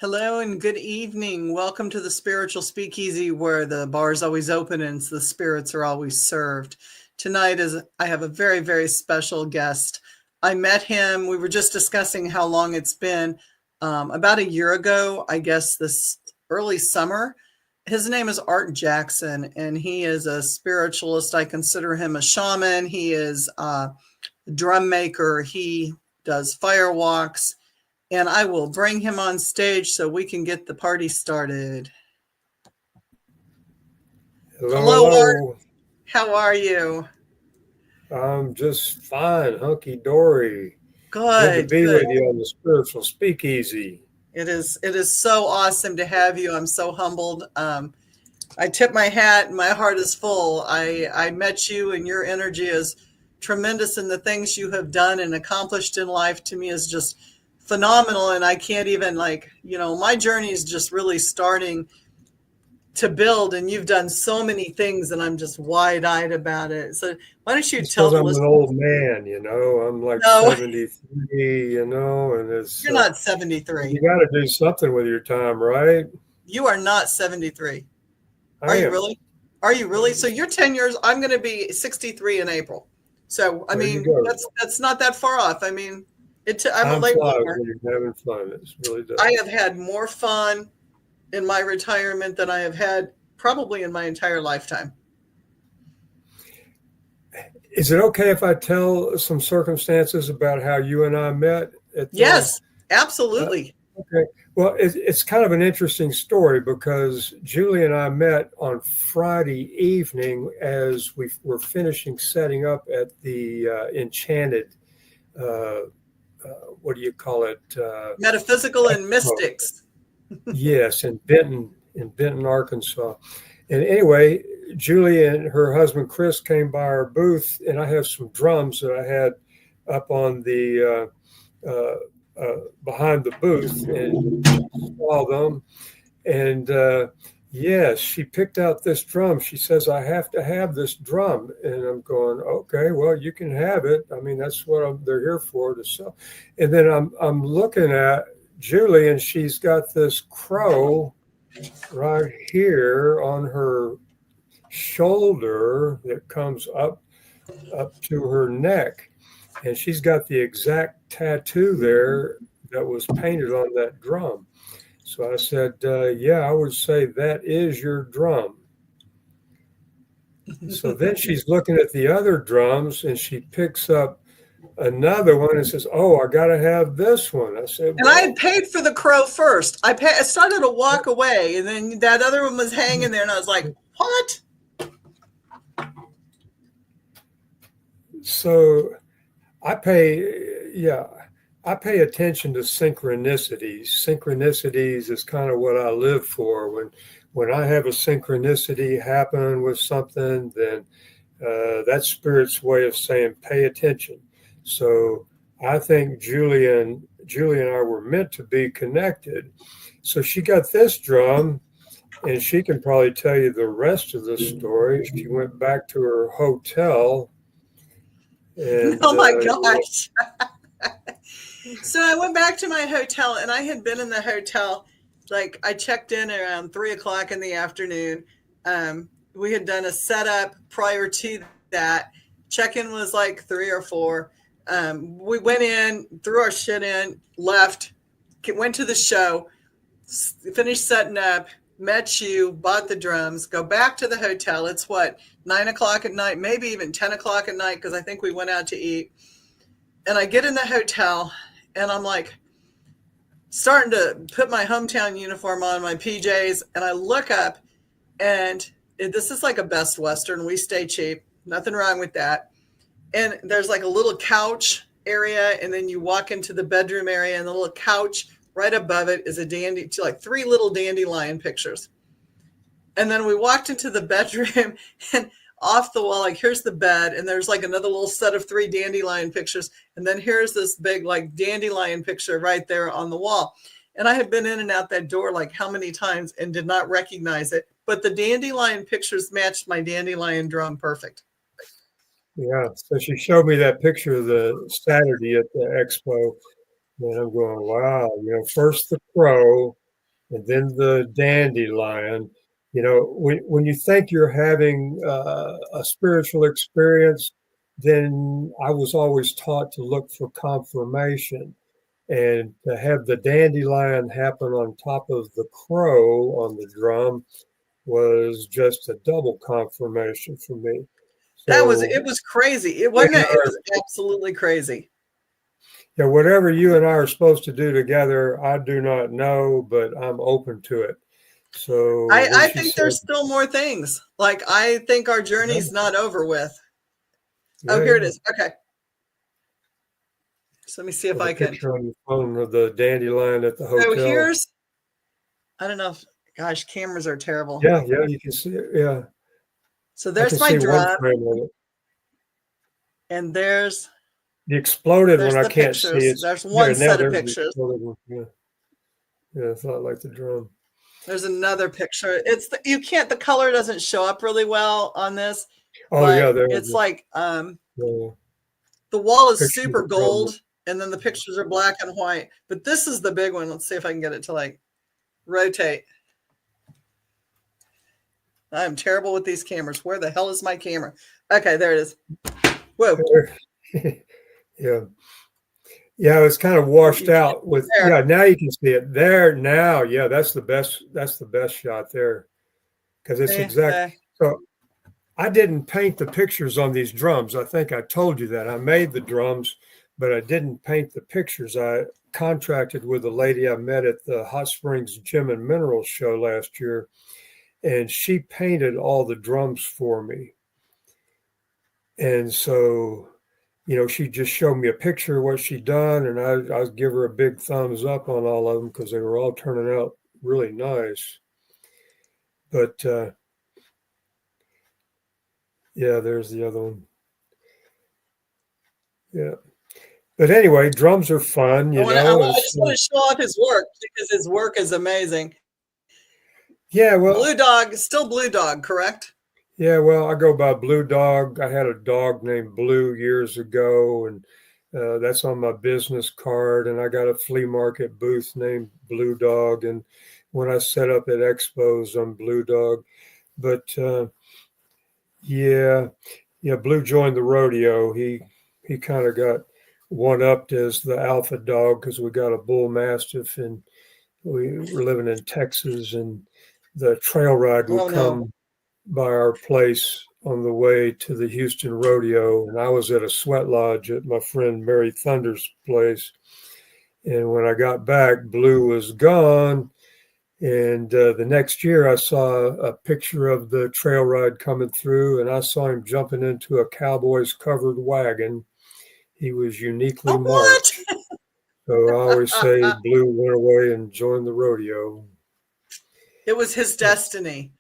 Hello and good evening. Welcome to the Spiritual Speakeasy, where the bar is always open and the spirits are always served. Tonight I have a very, very special guest. I met him. We were just discussing how long it's been. About a year ago, I guess this early summer. His name is Art Jackson, and he is a spiritualist. I consider him a shaman. He is a drum maker. He does fire walks. And I will bring him on stage so we can get the party started. Hello, Art. How are you? I'm just fine, hunky-dory. Good to be with you on the Spiritual Speakeasy. It is so awesome to have you. I'm so humbled. I tip my hat and my heart is full. I met you and your energy is tremendous, and the things you have done and accomplished in life to me is just phenomenal. And I can't even my journey is just really starting to build, and you've done so many things and I'm just wide-eyed about it. So why don't you tell the I'm listeners? an old man, I'm like 73, and it's you're not 73. You got to do something with your time, right? You are not 73. Are you really? Are you really? So you're 10 years. I'm going to be 63 in April. So I mean, that's not that far off. I mean, I'm a late bloomer. You're having fun. It's really does. I have had more fun in my retirement than I have had probably in my entire lifetime. Is it okay if I tell some circumstances about how you and I met? Yes, absolutely. Okay. Well, it's kind of an interesting story because Julie and I met on Friday evening as we were finishing setting up at the Enchanted, what do you call it? Metaphysical and Mystics. Yes, in Benton, Arkansas. And anyway, Julie and her husband Chris came by our booth, and I have some drums that I had up on the behind the booth, and saw them. And yes, she picked out this drum. She says, "I have to have this drum," and I'm going, "Okay, well, you can have it. I mean, that's what they're here for, to sell." And then I'm looking at Julie, and she's got this crow right here on her shoulder that comes up to her neck, and she's got the exact tattoo there that was painted on that drum. So I said, yeah, I would say that is your drum. So then she's looking at the other drums, and she picks up another one and says, "Oh, I got to have this one." I said, and I had paid for the crow first. I started to walk away, and then that other one was hanging there, and I was like, "What?" So I pay attention to synchronicities. Synchronicities is kind of what I live for. When I have a synchronicity happen with something, then that's Spirit's way of saying pay attention. So I think Julie and I were meant to be connected. So she got this drum, and she can probably tell you the rest of the story. She went back to her hotel. And, oh my gosh. So I went back to my hotel, and I had been in the hotel, like I checked in around 3:00 in the afternoon. We had done a setup prior to that. Check-in was like 3 or 4. We went in, threw our shit in, left, went to the show, finished setting up, met you, bought the drums, go back to the hotel. It's 9:00 at night, maybe even 10:00 at night, because I think we went out to eat. And I get in the hotel, and I'm like starting to put my hometown uniform on, my PJs, and I look up, and this is like a Best Western. We stay cheap. Nothing wrong with that. And there's like a little couch area, and then you walk into the bedroom area, and the little couch right above it is like 3 little dandelion pictures. And then we walked into the bedroom, and off the wall, like, here's the bed, and there's like another little set of 3 dandelion pictures, and then here's this big like dandelion picture right there on the wall. And I had been in and out that door like how many times and did not recognize it, but the dandelion pictures matched my dandelion drum perfect. Yeah, so she showed me that picture of the Saturday at the expo, and I'm going, wow, first the crow, and then the dandelion. You know, when you think you're having a spiritual experience, then I was always taught to look for confirmation. And to have the dandelion happen on top of the crow on the drum was just a double confirmation for me. So, It was crazy. It you wasn't and it? It I was absolutely crazy. yeah, whatever you and I are supposed to do together, I do not know, but I'm open to it. So when I she think said, there's still more things. Like I think our yeah, journey's not over with. Oh, yeah, here it yeah. is. Okay. So let me see if There's a I can. picture on your phone of the dandelion at the So hotel. here's, I don't know if, gosh, cameras are terrible. Yeah, yeah, you can see it. Yeah, So I can there's my see one drum, frame of it. and there's The exploded one I the can't see. pictures. It's There's there one now. set of There's the pictures. exploded one. Yeah, yeah, it's not like the drum. There's another picture. It's you can't, the color doesn't show up really well on this, Oh yeah, but there's it's like the the wall is picture of super the drum. gold, and then the pictures are black and white. But this is the big one. Let's see if I can get it to like rotate. I'm terrible with these cameras. Where the hell is my camera? Okay, there it is. Whoa. Yeah. Yeah, it's kind of washed out with, there. yeah, now you can see it there now. Yeah, that's the best shot there because it's exact. So I didn't paint the pictures on these drums. I think I told you that. I made the drums, but I didn't paint the pictures. I contracted with a lady I met at the Hot Springs Gem and Minerals show last year, and she painted all the drums for me. And so you know, she just showed me a picture of what she'd done, and I give her a big thumbs up on all of them because they were all turning out really nice. But yeah, there's the other one. Yeah. But anyway, drums are fun, you know. I just want to show off his work because his work is amazing. Yeah, well, Blue Dog, still Blue Dog, correct? yeah, well, I go by Blue Dog. I had a dog named Blue years ago, and that's on my business card. And I got a flea market booth named Blue Dog. And when I set up at expos, I'm Blue Dog. But yeah, Blue joined the rodeo. He kind of got one upped as the alpha dog because we got a bull mastiff, and we were living in Texas, and the trail ride would come by our place on the way to the Houston rodeo, and I was at a sweat lodge at my friend Mary Thunder's place. And when I got back, Blue was gone. And the next year, I saw a picture of the trail ride coming through, and I saw him jumping into a cowboy's covered wagon. He was uniquely marked. So I always say Blue went away and joined the rodeo. It was his destiny.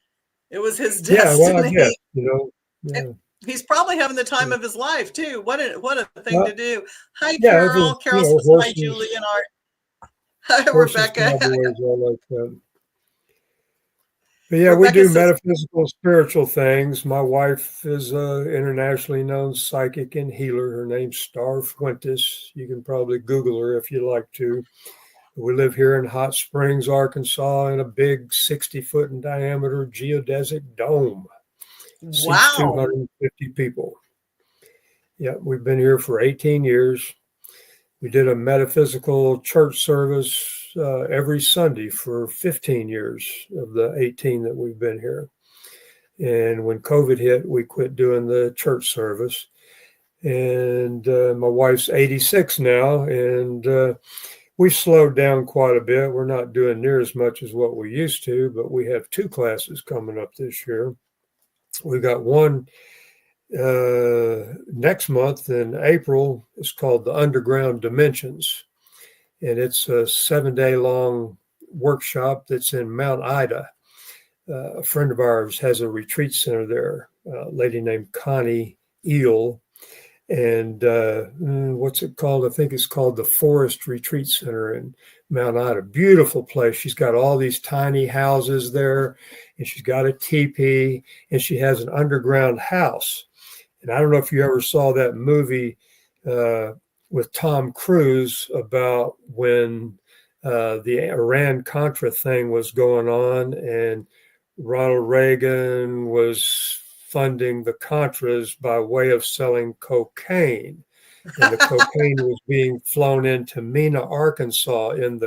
It was his Yeah, well, I destiny. guess, you know. Yeah. He's probably having the time of his life too. What a thing to do. Hi, yeah, Carol. Carol says hi, Julie and Art. Hi, horses, Rebecca. cowboys, all like that. But yeah, we Rebecca do says, metaphysical, spiritual things. My wife is an internationally known psychic and healer. Her name's Starr Fuentes. You can probably Google her if you like to. We live here in Hot Springs, Arkansas, in a big 60-foot in diameter geodesic dome. Seats wow. 250 people. Yeah, we've been here for 18 years. We did a metaphysical church service every Sunday for 15 years of the 18 that we've been here. And when COVID hit, we quit doing the church service. And my wife's 86 now, and we've slowed down quite a bit. We're not doing near as much as what we used to, but we have 2 classes coming up this year. We've got one next month in April. It's called the Underground Dimensions, and it's a 7-day long workshop that's in Mount Ida. A friend of ours has a retreat center there, a lady named Connie Eel. And what's it called? I think it's called the Forest Retreat Center in Mount Ida. Beautiful place. She's got all these tiny houses there, and she's got a teepee, and she has an underground house. And I don't know if you ever saw that movie with Tom Cruise about when the Iran-Contra thing was going on, and Ronald Reagan was funding the Contras by way of selling cocaine. And the cocaine was being flown into Mena, Arkansas, in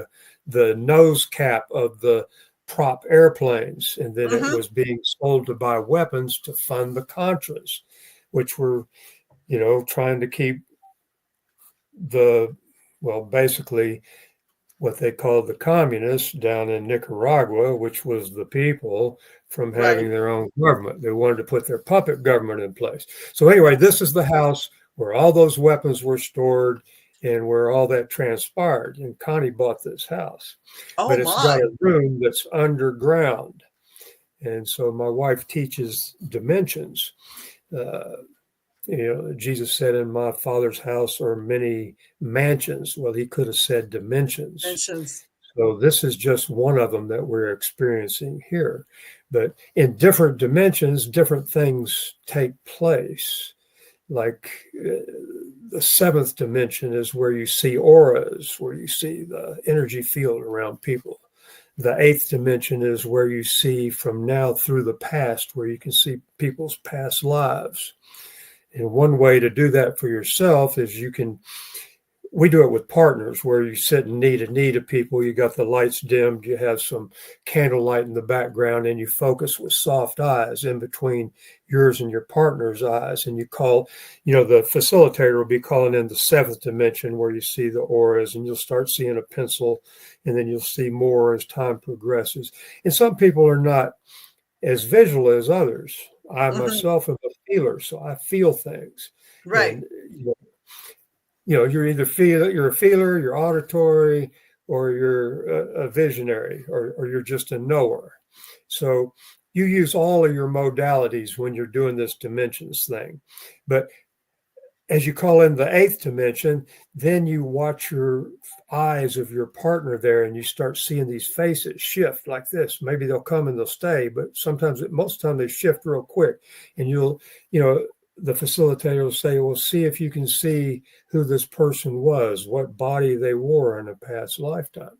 the nose cap of the prop airplanes. And then it was being sold to buy weapons to fund the Contras, which were, trying to keep basically what they called the communists down in Nicaragua, which was the people, from having their own government. They wanted to put their puppet government in place. So anyway, this is the house where all those weapons were stored and where all that transpired. And Connie bought this house. But it's got a room that's underground. And so my wife teaches dimensions. Jesus said, in my Father's house are many mansions. Well, he could have said dimensions. So this is just one of them that we're experiencing here. But in different dimensions, different things take place. Like the seventh dimension is where you see auras, where you see the energy field around people. The eighth dimension is where you see from now through the past, where you can see people's past lives. And one way to do that for yourself is we do it with partners, where you sit and need of people. You got the lights dimmed, you have some candlelight in the background, and you focus with soft eyes in between yours and your partner's eyes. And you call, the facilitator will be calling in the seventh dimension, where you see the auras, and you'll start seeing a pencil, and then you'll see more as time progresses. And some people are not as visual as others. I myself am a feeler, so I feel things. Right. And, you're either you're a feeler, you're auditory, or you're a visionary, or you're just a knower. So you use all of your modalities when you're doing this dimensions thing. But as you call in the eighth dimension, then you watch your eyes of your partner there, and you start seeing these faces shift like this. Maybe they'll come and they'll stay, but most of the time they shift real quick. And the facilitator will say, well, see if you can see who this person was, what body they wore in a past lifetime.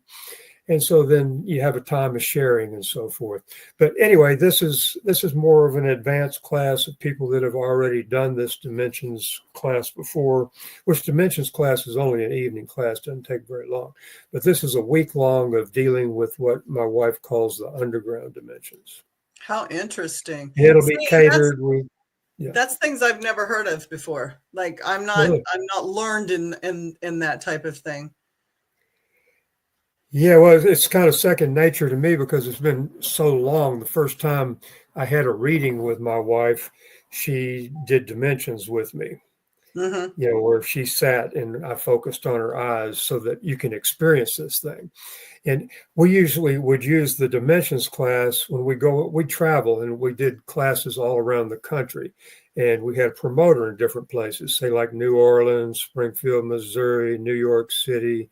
And so then you have a time of sharing and so forth. But anyway, this is more of an advanced class of people that have already done this dimensions class before, which dimensions class is only an evening class, doesn't take very long. But this is a week long of dealing with what my wife calls the underground dimensions. How interesting. It'll be catered with. Yeah. That's things I've never heard of before. Like I'm not learned in that type of thing. Yeah, well, it's kind of second nature to me because it's been so long. The first time I had a reading with my wife, she did dimensions with me, where she sat and I focused on her eyes so that you can experience this thing. And we usually would use the dimensions class when we travel, and we did classes all around the country. And we had a promoter in different places, say like New Orleans, Springfield, Missouri, New York City.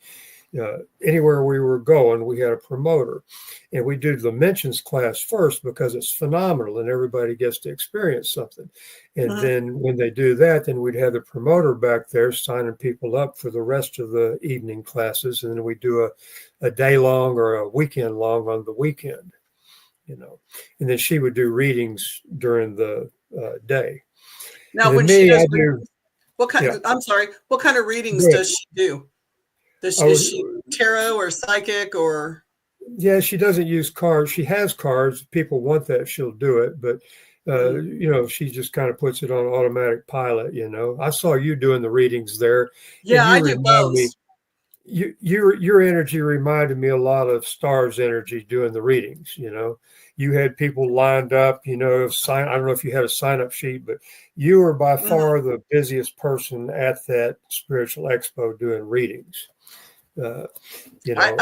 Anywhere we were going, we had a promoter. And we do the dimensions class first because it's phenomenal and everybody gets to experience something. And then when they do that, then we'd have the promoter back there signing people up for the rest of the evening classes. And then we do a day long or a weekend long on the weekend, and then she would do readings during the day. Now, when she does, what kind of readings does she do? Is she tarot or psychic or? Yeah, she doesn't use cards. She has cards. If people want that, she'll do it. But, she just kind of puts it on automatic pilot, I saw you doing the readings there. Yeah, I do both. Your energy reminded me a lot of Starr's energy doing the readings, You had people lined up, I don't know if you had a sign-up sheet, but you were by far the busiest person at that spiritual expo doing readings. I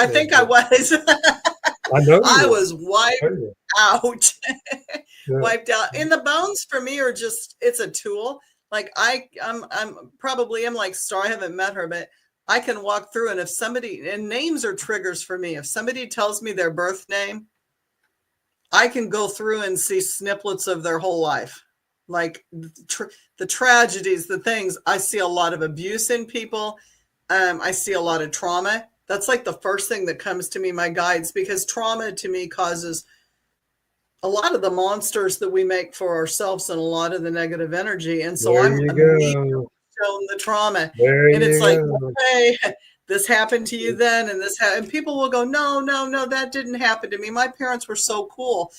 think I was. I know I was wiped out. Wiped out. And the bones for me are just, it's a tool. Like I'm probably like Starr. I haven't met her, but I can walk through, and if somebody, and names are triggers for me. If somebody tells me their birth name, I can go through and see snippets of their whole life. Like the tragedies, the things. I see a lot of abuse in people. I see a lot of trauma. That's like the first thing that comes to me, my guides, because trauma to me causes a lot of the monsters that we make for ourselves and a lot of the negative energy. And so There I'm you immediately go. shown the trauma. There And it's you like, go. okay, this happened to you then, and this and people will go, no, no, no, that didn't happen to me. My parents were so cool.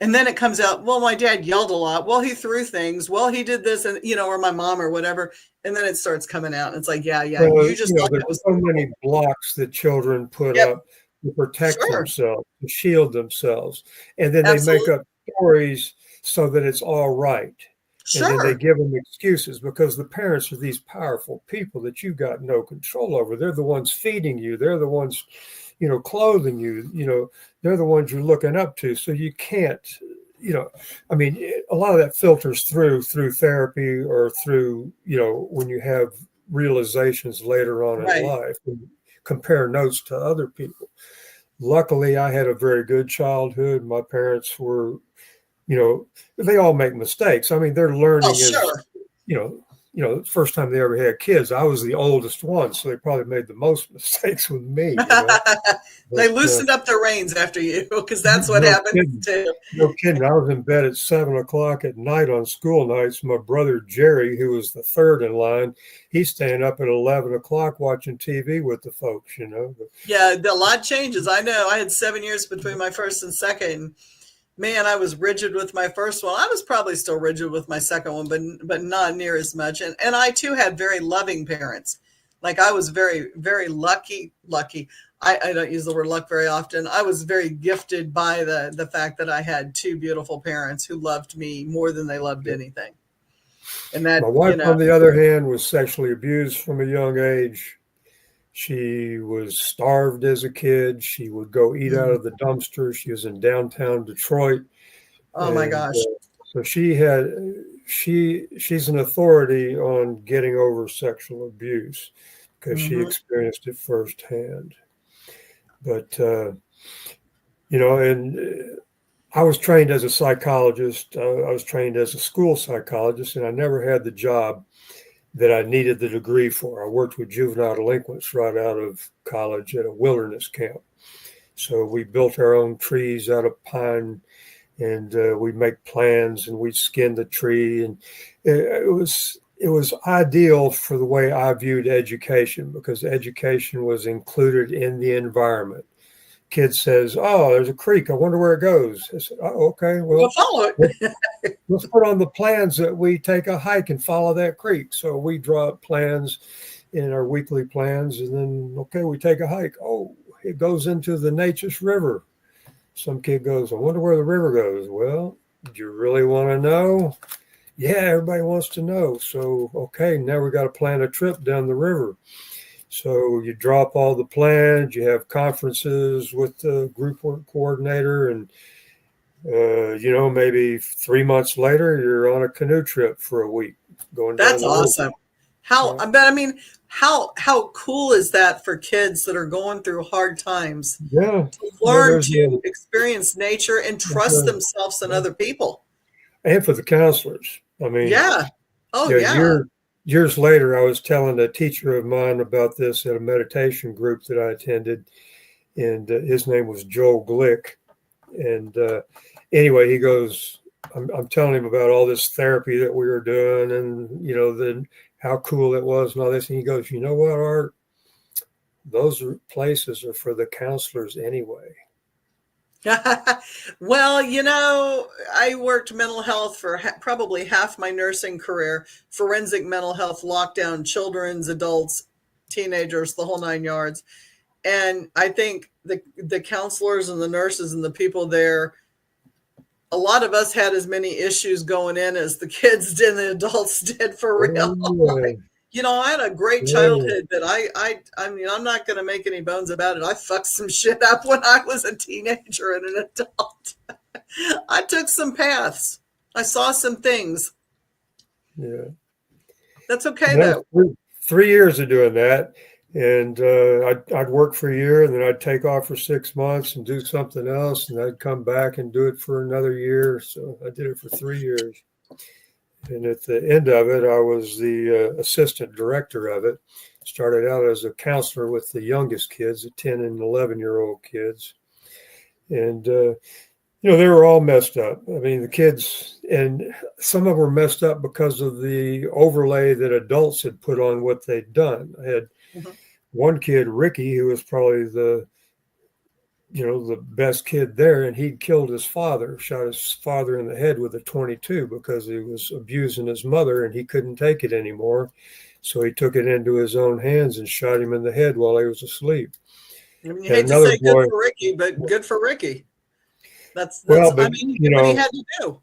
And then it comes out, well, my dad yelled a lot. Well, he threw things. Well, he did this, and or my mom or whatever. And then it starts coming out. And it's like, yeah, Well, you just thought there's that was so cool. many blocks that children put Yep, up to protect sure, themselves, to shield themselves. And then they make absolutely, up stories so that it's all right. And then they sure, give them excuses because the parents are these powerful people that you've got no control over. They're the ones feeding you. They're the ones, clothing you. They're the ones you're looking up to. So you can't, I mean, a lot of that filters through therapy or through, when you have realizations later on in right. life and compare notes to other people. Luckily, I had a very good childhood. My parents were, they all make mistakes. I mean, they're Oh, learning as, sure. you know, the first time they ever had kids. I was the oldest one, so they probably made the most mistakes with me. They But loosened up the reins after you because that's what no happens kidding. too. No kidding. I was in bed at 7 o'clock at night on school nights. My brother Jerry, who was the third in line, he's staying up at 11 o'clock watching TV with the folks. Yeah, a lot changes. I know. I had 7 years between my first and second. Man, I was rigid with my first one. I was probably still rigid with my second one, but not near as much. And I too had very loving parents. Like I was very, very lucky. I don't use the word luck very often. I was very gifted by the fact that I had two beautiful parents who loved me more than they loved anything. And My that, wife, on the other hand, was sexually abused from a young age. She was starved as a kid. She would go eat out of the dumpster. She was in downtown Detroit. oh my And gosh. so she's an authority on getting over sexual abuse because she Hmm. experienced it firsthand. But, and I was trained as a psychologist. I was trained as a school psychologist, and I never had the job that I needed the degree for. I worked with juvenile delinquents right out of college at a wilderness camp. So we built our own trees out of pine, and we'd make plans, and we'd skin the tree, and it was ideal for the way I viewed education because education was included in the environment. Kid says, "Oh, there's a creek. I wonder where it goes." I said, "Oh, okay. We'll Well, follow let's it. put on the plans that we take a hike and follow that creek." So we draw up plans in our weekly plans, and then we take a hike. Oh, it goes into the Neches River. Some kid goes, "I wonder where the river goes." Well, do you really want to know? Yeah, everybody wants to know. So, now we got to plan a trip down the river. So you drop all the plans, you have conferences with the group coordinator, and maybe 3 months later, you're on a canoe trip for a week going down That's the river. awesome. How, Yeah, but I mean, how cool is that for kids that are going through hard times yeah. to Yeah, learn to experience nature and trust a- themselves and other people? and for the counselors. I mean, Yeah. Oh, yeah, yeah. years later, I was telling a teacher of mine about this at a meditation group that I attended, and his name was Joel Glick. And anyway, he goes, I'm telling him about all this therapy that we were doing, and then how cool it was, and all this. And he goes, "You know what, Art? Those places are for the counselors anyway." Well, I worked mental health for probably half my nursing career, forensic mental health, lockdown, children's, adults, teenagers, the whole nine yards. And I think the counselors and the nurses and the people there, a lot of us had as many issues going in as the kids did and the adults did for real. Oh, I had a great yeah, childhood, but I mean, I'm not going to make any bones about it. I fucked some shit up when I was a teenager and an adult. I took some paths. I saw some things. yeah. That's okay That though. was 3 years of doing that. And I'd work for a year, and then I'd take off for 6 months and do something else, and I'd come back and do it for another year. So I did it for 3 years. And at the end of it, I was the assistant director of it. Started out as a counselor with the youngest kids, the 10 and 11-year-old kids. And, they were all messed up. I mean, the kids, and some of them were messed up because of the overlay that adults had put on what they'd done. I had one kid, Ricky, who was probably the best kid there, and he'd killed his father, shot his father in the head with a .22 because he was abusing his mother and he couldn't take it anymore. So he took it into his own hands and shot him in the head while he was asleep. I mean, you hate to say good for Ricky, but good for Ricky. That's but, I mean, what he had to do.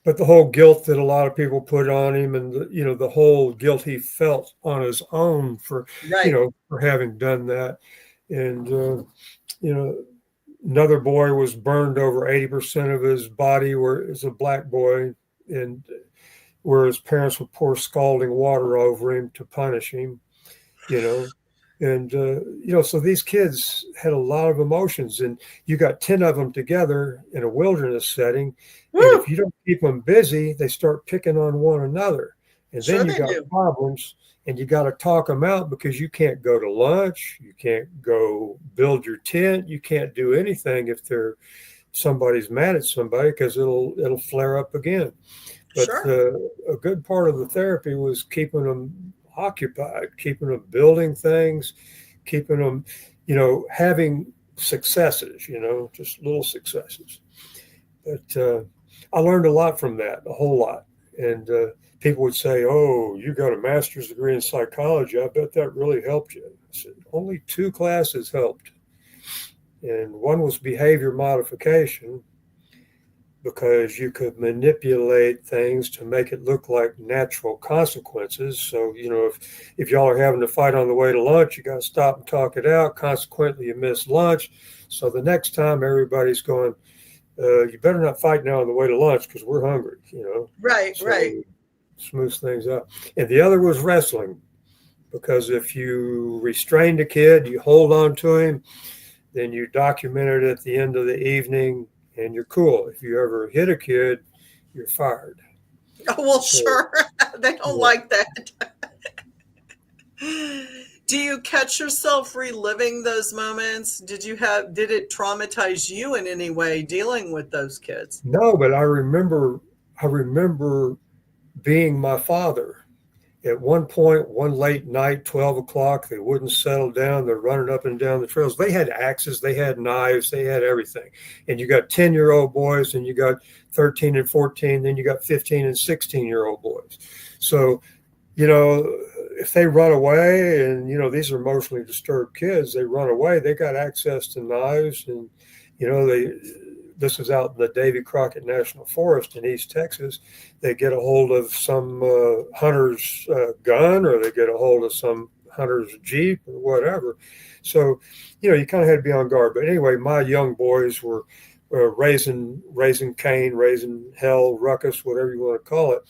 But the whole guilt that a lot of people put on him, and the whole guilt he felt on his own for for having done that, and another boy was burned over 80% of his body, where is a black boy, and where his parents would pour scalding water over him to punish him, And, so these kids had a lot of emotions, and you got 10 of them together in a wilderness setting. Woo! And if you don't keep them busy, they start picking on one another. And then you got problems, and you got to talk them out because you can't go to lunch. You can't go build your tent. You can't do anything if somebody's mad at somebody, because it'll flare up again. But a good part of the therapy was keeping them occupied, keeping them building things, keeping them, having successes, just little successes. But I learned a lot from that, a whole lot. And people would say, "Oh, you got a master's degree in psychology. I bet that really helped you." I said, only 2 classes helped. And one was behavior modification, because you could manipulate things to make it look like natural consequences. So, if y'all are having to fight on the way to lunch, you got to stop and talk it out. Consequently, you miss lunch. So the next time everybody's going, you better not fight now on the way to lunch because we're hungry, Right, so right. Smooths things out. And the other was wrestling, because if you restrained a kid, you hold on to him, then you document it at the end of the evening, and you're cool. If you ever hit a kid, you're fired. Oh, well, sure. They don't like that. Do you catch yourself reliving those moments? Did it traumatize you in any way dealing with those kids? No, but I remember being my father. At one point, one late night, 12 o'clock, they wouldn't settle down. They're running up and down the trails. They had axes, they had knives, they had everything. And you got 10-year-old boys, and you got 13 and 14, then you got 15 and 16-year-old boys. So, if they run away, and, these are emotionally disturbed kids, they run away, they got access to knives, and, this is out in the Davy Crockett National Forest in East Texas. They get a hold of some hunter's gun, or they get a hold of some hunter's Jeep or whatever. So, you kind of had to be on guard. But anyway, my young boys were raising Cain, raising hell, ruckus, whatever you want to call it.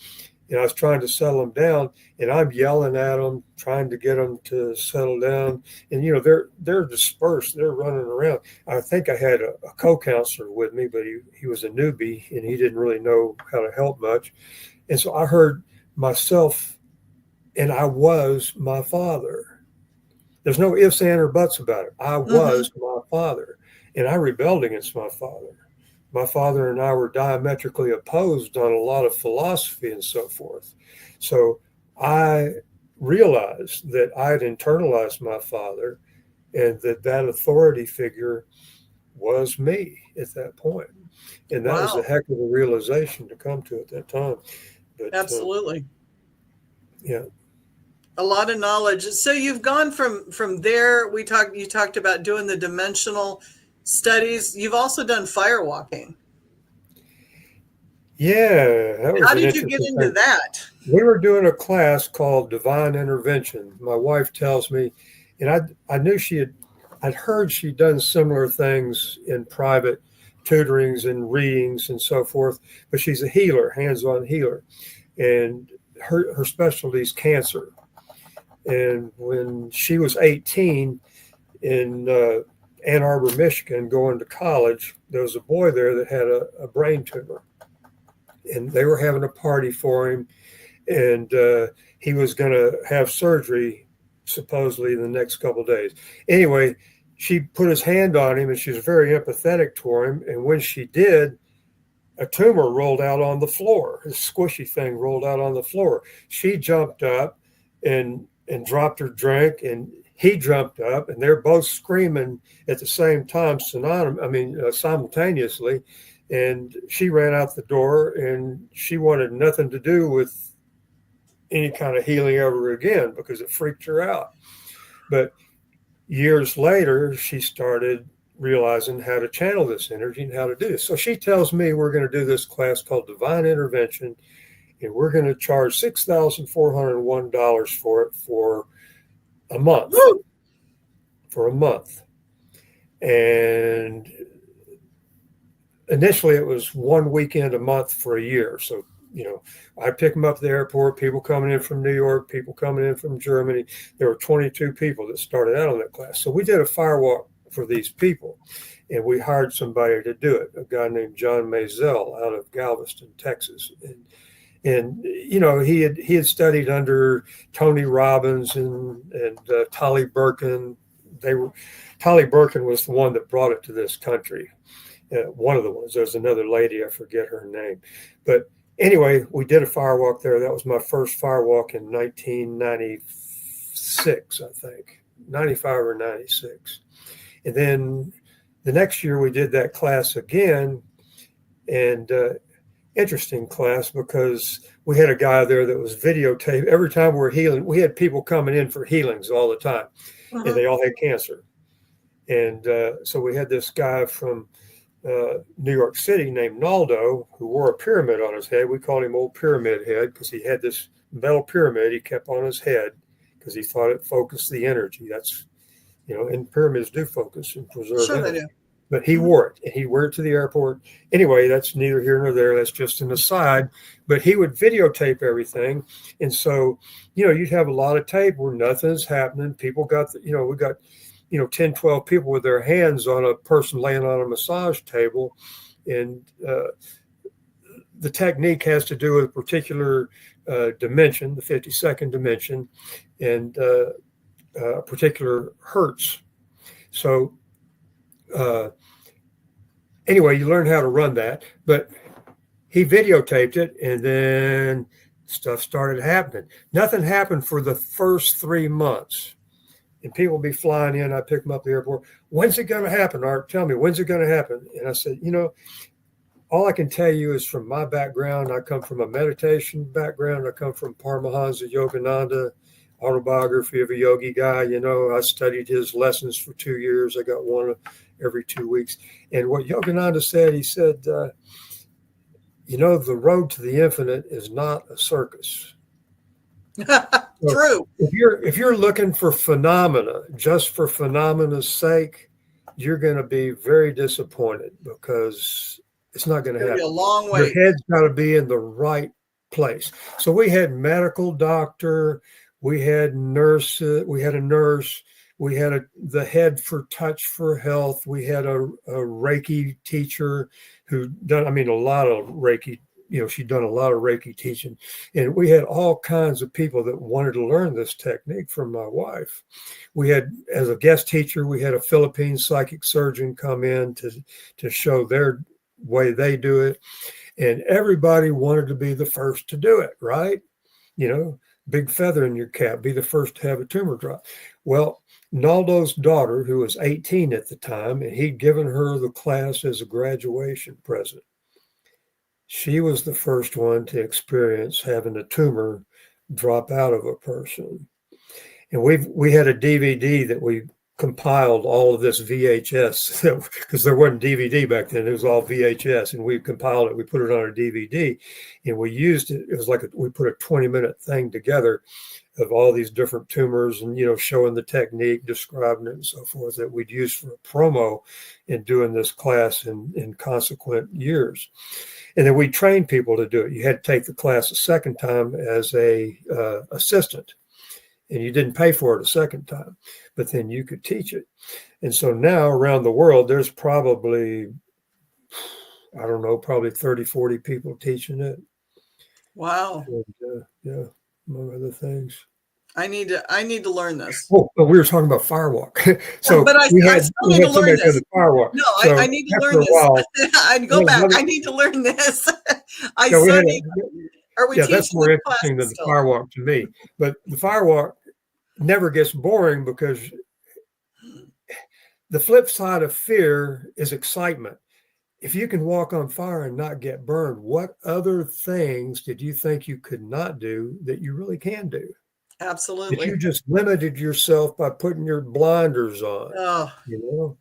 And I was trying to settle them down, and I'm yelling at them, trying to get them to settle down. And, they're dispersed. They're running around. I think I had a co-counselor with me, but he was a newbie, and he didn't really know how to help much. And so I heard myself, and I was my father. There's no ifs, ands, or buts about it. I was my father, and I rebelled against my father. My father and I were diametrically opposed on a lot of philosophy and so forth. So I realized that I had internalized my father, and that authority figure was me at that point. And that was a heck of a realization to come to at that time. But, absolutely. Yeah. A lot of knowledge. So you've gone from there. You talked about doing the dimensional studies. You've also done firewalking. Yeah. How did you get into that? We were doing a class called Divine Intervention. My wife tells me, and I knew I'd heard she'd done similar things in private tutorings and readings and so forth, but she's a healer, hands-on healer. And her specialty is cancer. And when she was 18 in Ann Arbor, Michigan, going to college, there was a boy there that had a brain tumor. And they were having a party for him. And he was going to have surgery supposedly in the next couple of days. Anyway, she put his hand on him, and she was very empathetic toward him. And when she did, a tumor rolled out on the floor. This squishy thing rolled out on the floor. She jumped up and dropped her drink, and he jumped up, and they're both screaming at the same time, simultaneously. And she ran out the door, and she wanted nothing to do with any kind of healing ever again because it freaked her out. But years later, she started realizing how to channel this energy and how to do this. So she tells me we're going to do this class called Divine Intervention, and we're going to charge $6,401 for it for a month. Woo! For a month. And initially it was one weekend a month for a year. So, I pick them up at the airport, people coming in from New York, people coming in from Germany. There were 22 people that started out on that class. So we did a firewalk for these people, and we hired somebody to do it, a guy named John Mazel out of Galveston, Texas. And he had studied under Tony Robbins and Tolly Burkin. Tolly Burkin was the one that brought it to this country. One of the ones. There's another lady, I forget her name. But anyway, we did a firewalk there. That was my first firewalk in 1996, I think, 95 or 96. And then the next year we did that class again, and interesting class because we had a guy there that was videotaped. Every time we're healing, we had people coming in for healings all the time, and they all had cancer. And so we had this guy from New York City named Naldo who wore a pyramid on his head. We called him Old Pyramid Head because he had this metal pyramid he kept on his head because he thought it focused the energy. That's, and pyramids do focus and preserve Sure energy. they do. But he wore it, and he wore it to the airport. Anyway, that's neither here nor there. That's just an aside. But he would videotape everything. And so, you'd have a lot of tape where nothing's happening. People got, we got, 10, 12 people with their hands on a person laying on a massage table. And the technique has to do with a particular dimension, the 52nd dimension, and a particular hertz. So, anyway, you learn how to run that, but he videotaped it, and then stuff started happening. Nothing happened for the first 3 months, and people would be flying in. I pick them up at the airport. When's it going to happen, Art? Tell me, when's it going to happen? And I said, all I can tell you is from my background. I come from a meditation background. I come from Paramahansa Yogananda, autobiography of a yogi guy. I studied his lessons for 2 years. I got one every 2 weeks. And what Yogananda said, he said, the road to the infinite is not a circus. True. If you're looking for phenomena, just for phenomena's sake, you're going to be very disappointed because it's not going to happen. A long way. Your head's got to be in the right place. So we had medical doctor, we had nurse, we had a nurse, we had the head for Touch for Health, we had a Reiki teacher who done, a lot of Reiki. She'd done a lot of Reiki teaching, and we had all kinds of people that wanted to learn this technique from my wife. We had, as a guest teacher, we had a Philippine psychic surgeon come in to show their way they do it, and everybody wanted to be the first to do it, right? Big feather in your cap, be the first to have a tumor drop. Well, Naldo's daughter, who was 18 at the time, and he'd given her the class as a graduation present. She was the first one to experience having a tumor drop out of a person. And we had a DVD that we compiled all of this VHS because there wasn't DVD back then. It was all VHS, and we compiled it. We put it on a DVD, and we used it. It was like we put a 20-minute thing together of all these different tumors and, showing the technique, describing it and so forth that we'd use for a promo in doing this class in consequent years. And then we trained people to do it. You had to take the class a second time as a assistant, and you didn't pay for it a second time, but then you could teach it. And so now around the world, there's probably, probably 30, 40 people teaching it. Wow. And, among other things. I need to learn this. Oh, but we were talking about firewalk. So But I still need to learn somebody do this. the firewalk. No, So I need to after learn a this. while, I'd go back. I need to learn this. I so we so had need. Are we that's teaching more the interesting classes than the still? firewalk to me. But the firewalk never gets boring because the flip side of fear is excitement. If you can walk on fire and not get burned, what other things did you think you could not do that you really can do? That you Absolutely. just limited yourself by putting your blinders on, Oh, you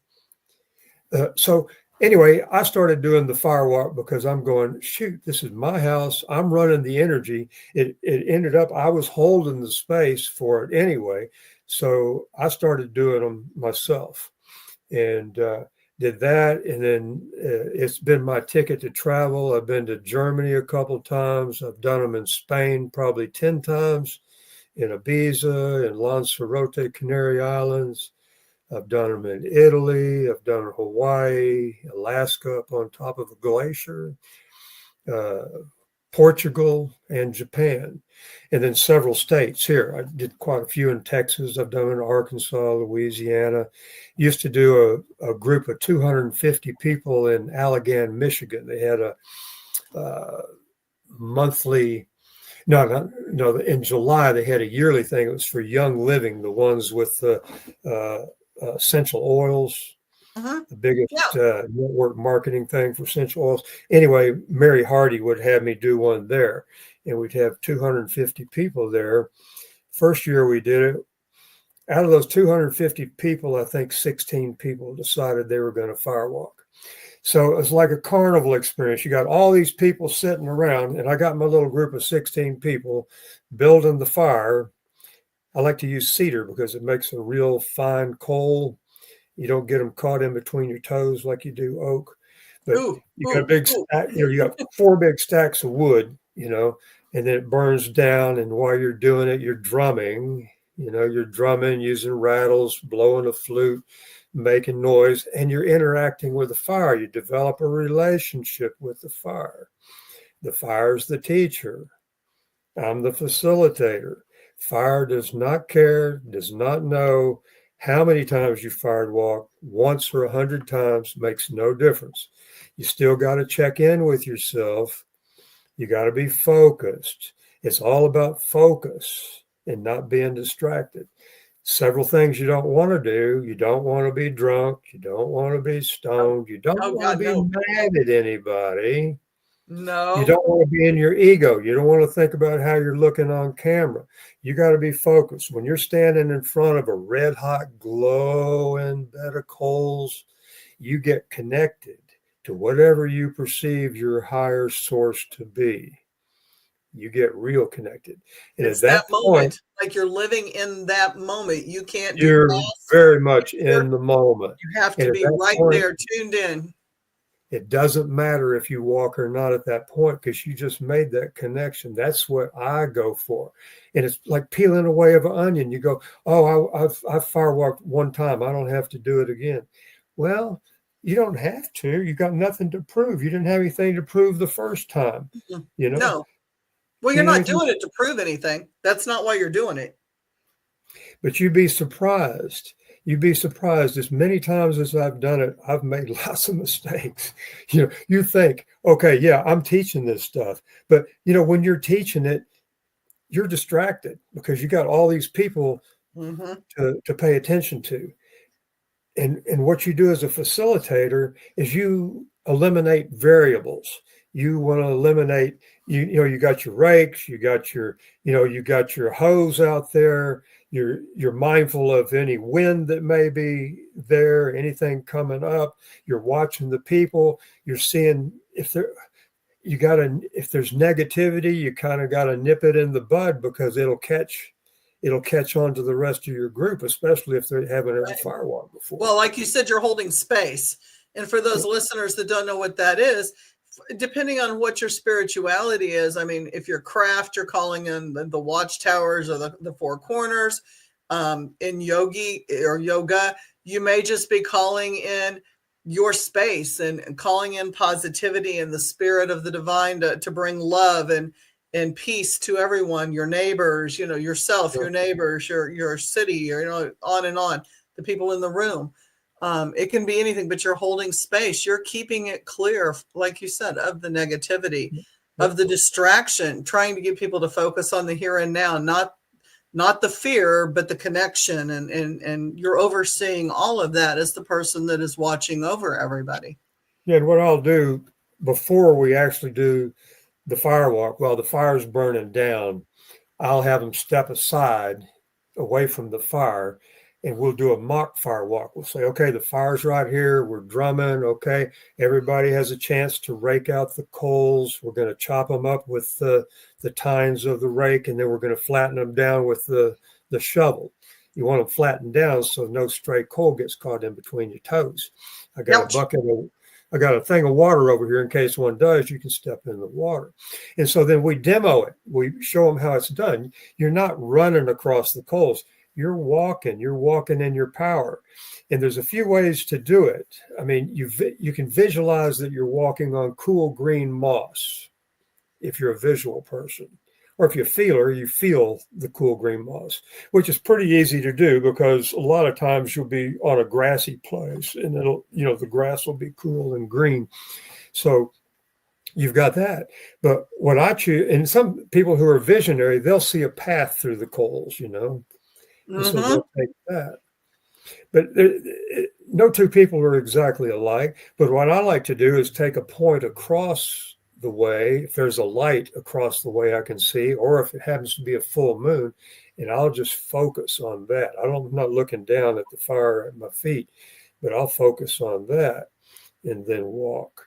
know? So anyway, I started doing the firewalk because I'm going, shoot, this is my house. I'm running the energy. It ended up, I was holding the space for it anyway. So I started doing them myself and did that. And then it's been my ticket to travel. I've been to Germany a couple of times. I've done them in Spain probably 10 times, in Ibiza, in Lanzarote, Canary Islands. I've done them in Italy. I've done Hawaii, Alaska up on top of a glacier, uh, Portugal, and Japan, and then several states here. I did quite a few in Texas. I've done in Arkansas, Louisiana. Used to do a group of 250 people in Allegan, Michigan. They had a monthly. No. In July, they had a yearly thing. It was for Young Living, the ones with the essential oils, the biggest yeah. network marketing thing for essential oils. Anyway, Mary Hardy would have me do one there, and we'd have 250 people there. First year we did it. Out of those 250 people, I think 16 people decided they were going to firewalk. So it's like a carnival experience. You got all these people sitting around, and I got my little group of 16 people building the fire. I like to use cedar because it makes a real fine coal. You don't get them caught in between your toes like you do oak. But you got a big stack, you got 4 big stacks of wood, and then it burns down. And while you're doing it, you're drumming, you're drumming using rattles, blowing a flute, making noise, and you're interacting with the fire. You develop a relationship with the fire. The fire's the teacher. I'm the facilitator. Fire does not care, does not know how many times you fired walk. Once or 100 times makes no difference. You still got to check in with yourself. You got to be focused. It's all about focus and not being distracted. Several things you don't want to do. You don't want to be drunk. You don't want to be stoned. You don't Oh want to God, be no. mad at anybody. No. You don't want to be in your ego. You don't want to think about how you're looking on camera. You got to be focused. When you're standing in front of a red hot glowing bed of coals, you get connected to whatever you perceive your higher source to be. You get real connected. And at It's that that point, moment. Like you're living in that moment. You can't do you're past. very much in the moment. You have And to at be that right point, there, tuned in. it doesn't matter if you walk or not at that point because you just made that connection. That's what I go for. And it's like peeling away of an onion. You go, oh, I've firewalked one time. I don't have to do it again. Well, you don't have to. You got nothing to prove. You didn't have anything to prove the first time. No. Well, you're not doing it to prove anything. That's not why you're doing it. But you'd be surprised. You'd be surprised as many times as I've done it, I've made lots of mistakes. You think, okay, yeah, I'm teaching this stuff. But, when you're teaching it, you're distracted because you got all these people to pay attention to. And what you do as a facilitator is you eliminate variables. You want to eliminate, you got your rakes, you got your hose out there. You're mindful of any wind that may be there, anything coming up. You're watching the people. You're seeing if there's negativity, you kind of got to nip it in the bud because it'll catch on to the rest of your group, especially if they haven't ever firewalked before. Well, like you said, you're holding space. And for those listeners that don't know what that is, depending on what your spirituality is, I mean, if you're craft, you're calling in the watchtowers or the four corners. In yogi or yoga, you may just be calling in your space and calling in positivity and the spirit of the divine to bring love. And and peace to everyone, your neighbors, yourself, your neighbors, your city, or, on and on, the people in the room. It can be anything, but you're holding space. You're keeping it clear, like you said, of the negativity, of the distraction, trying to get people to focus on the here and now, not the fear, but the connection. And you're overseeing all of that as the person that is watching over everybody. Yeah, and what I'll do before we actually do the fire walk, while the fire's burning down, I'll have them step aside away from the fire, and we'll do a mock fire walk. We'll say, okay, the fire's right here. We're drumming. Okay, everybody has a chance to rake out the coals. We're going to chop them up with the tines of the rake, and then we're going to flatten them down with the shovel. You want them flattened down so no stray coal gets caught in between your toes. I got I got a thing of water over here in case one does. You can step in the water. And so then we demo it. We show them how it's done. You're not running across the coals. You're walking in your power. And there's a few ways to do it. I mean, you can visualize that you're walking on cool green moss if you're a visual person. Or if you're a feeler, you feel the cool green moss, which is pretty easy to do because a lot of times you'll be on a grassy place and the grass will be cool and green. So you've got that. But what I choose, and some people who are visionary, they'll see a path through the coals, and so they'll take that. But no two people are exactly alike. But what I like to do is take a point across the way, if there's a light across the way I can see, or if it happens to be a full moon, and I'll just focus on that. I'm not looking down at the fire at my feet, but I'll focus on that and then walk.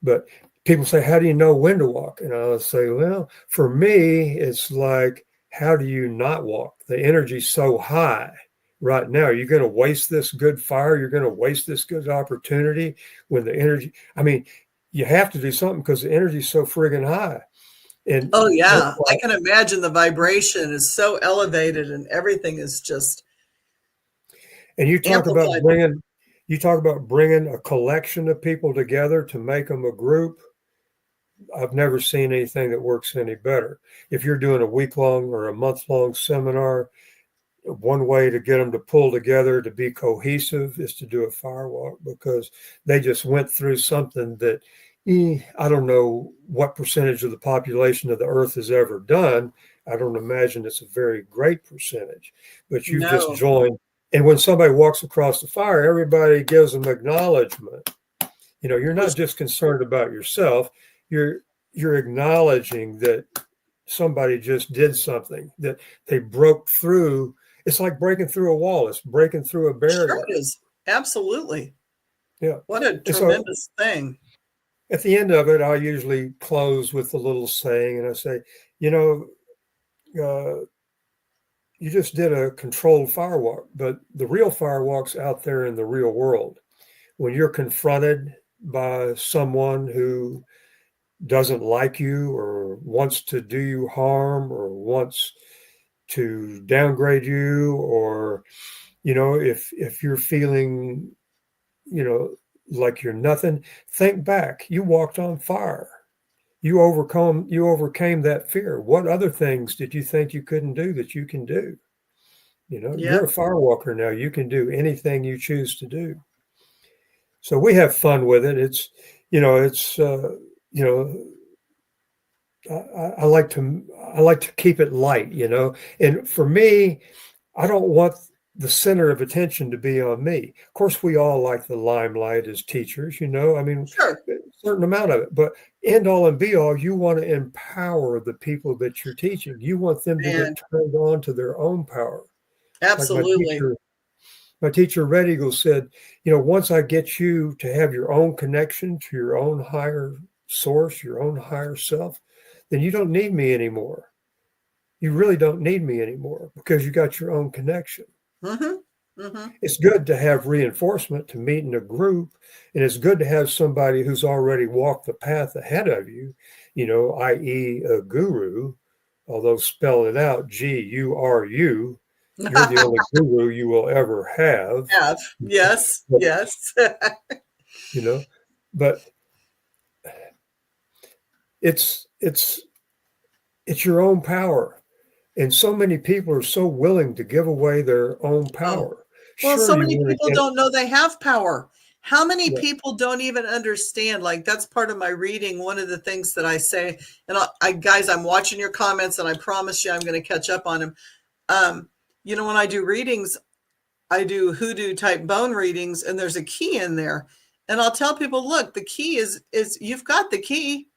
But people say, how do you know when to walk? And I'll say, well, for me, it's like, how do you not walk? The energy's so high right now. You're going to waste this good fire. You're going to waste this good opportunity when the energy, you have to do something because the energy is so friggin' high. And oh yeah, I can imagine the vibration is so elevated and everything is just. And you talk about bringing a collection of people together to make them a group. I've never seen anything that works any better. If you're doing a week-long or a month-long seminar, one way to get them to pull together to be cohesive is to do a fire walk, because they just went through something that I don't know what percentage of the population of the earth has ever done. I don't imagine it's a very great percentage, but you've just joined. And when somebody walks across the fire, everybody gives them acknowledgement. You're not just concerned about yourself. You're acknowledging that somebody just did something, that they broke through. It's like breaking through a wall. It's breaking through a barrier. Sure it is. Absolutely. Yeah. What a tremendous thing. At the end of it, I usually close with a little saying, and I say, you just did a controlled fire walk, but the real fire walk's out there in the real world. When you're confronted by someone who doesn't like you or wants to do you harm or wants to downgrade you, or if you're feeling like you're nothing, think back. You walked on fire. You overcame that fear. What other things did you think you couldn't do that you can do? You're a fire walker now. You can do anything you choose to do. So we have fun with it. I like to keep it light, and for me, I don't want the center of attention to be on me. Of course, we all like the limelight as teachers, sure. A certain amount of it, but end all and be all, you want to empower the people that you're teaching. You want them to get turned on to their own power. Absolutely. Like my teacher Red Eagle said, once I get you to have your own connection to your own higher source, your own higher self, then you don't need me anymore. You really don't need me anymore because you got your own connection. Mm-hmm. Mm-hmm. It's good to have reinforcement, to meet in a group, and it's good to have somebody who's already walked the path ahead of you, i.e. a guru, although spell it out, Guru. You're the only guru you will ever have. Yes. Yes. But it's it's your own power. And so many people are so willing to give away their own Oh, power. well, Sure, so you many want people to get, don't know they have power. How many yeah, people don't even understand? Like, that's part of my reading. One of the things that I say, and guys, I'm watching your comments, and I promise you, I'm going to catch up on them. Um, when I do readings, I do hoodoo type bone readings, and there's a key in there. And I'll tell people, look, the key is you've got the key.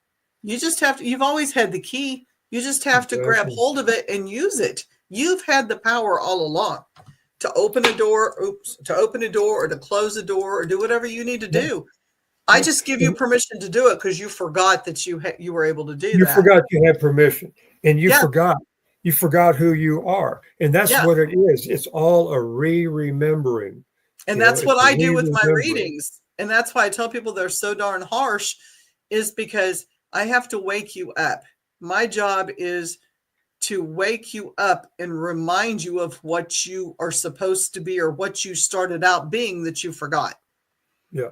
You just have to, you've always had the key. You just have to grab exactly. hold of it and use it. You've had the power all along to open a door, or to close a door or do whatever you need to Yeah, do. I yeah. just give you And permission to do it because you forgot that you were able to do you that. forgot you had permission, and Yeah, you forgot who you are. And that's yeah. what it is. It's all a remembering. And You know, that's it's what a I do with my remembering. readings. And that's why I tell people they're so darn harsh, is because I have to wake you up. My job is to wake you up and remind you of what you are supposed to be or what you started out being that you forgot. Yeah,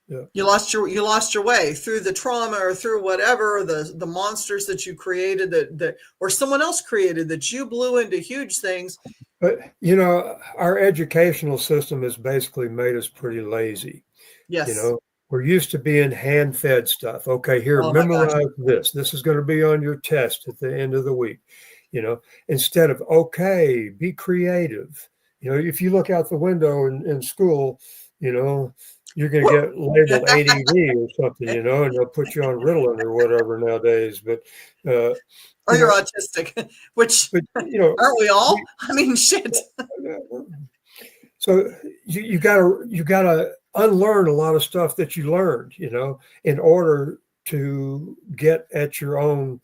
yeah. You lost your way through the trauma or through whatever the monsters that you created that or someone else created that you blew into huge things. But our educational system has basically made us pretty lazy. You Yes. know, we're used to being hand-fed stuff. Okay, here, Oh my gosh. memorize this. This is going to be on your test at the end of the week. Instead of, okay, be creative. If you look out the window in school, you know, you're going to get labeled ADD or something, and they'll put you on Ritalin or whatever nowadays. But, uh, Or you you're know, autistic, which but, aren't we all? we, I mean, shit. so you gotta unlearn a lot of stuff that you learned, in order to get at your own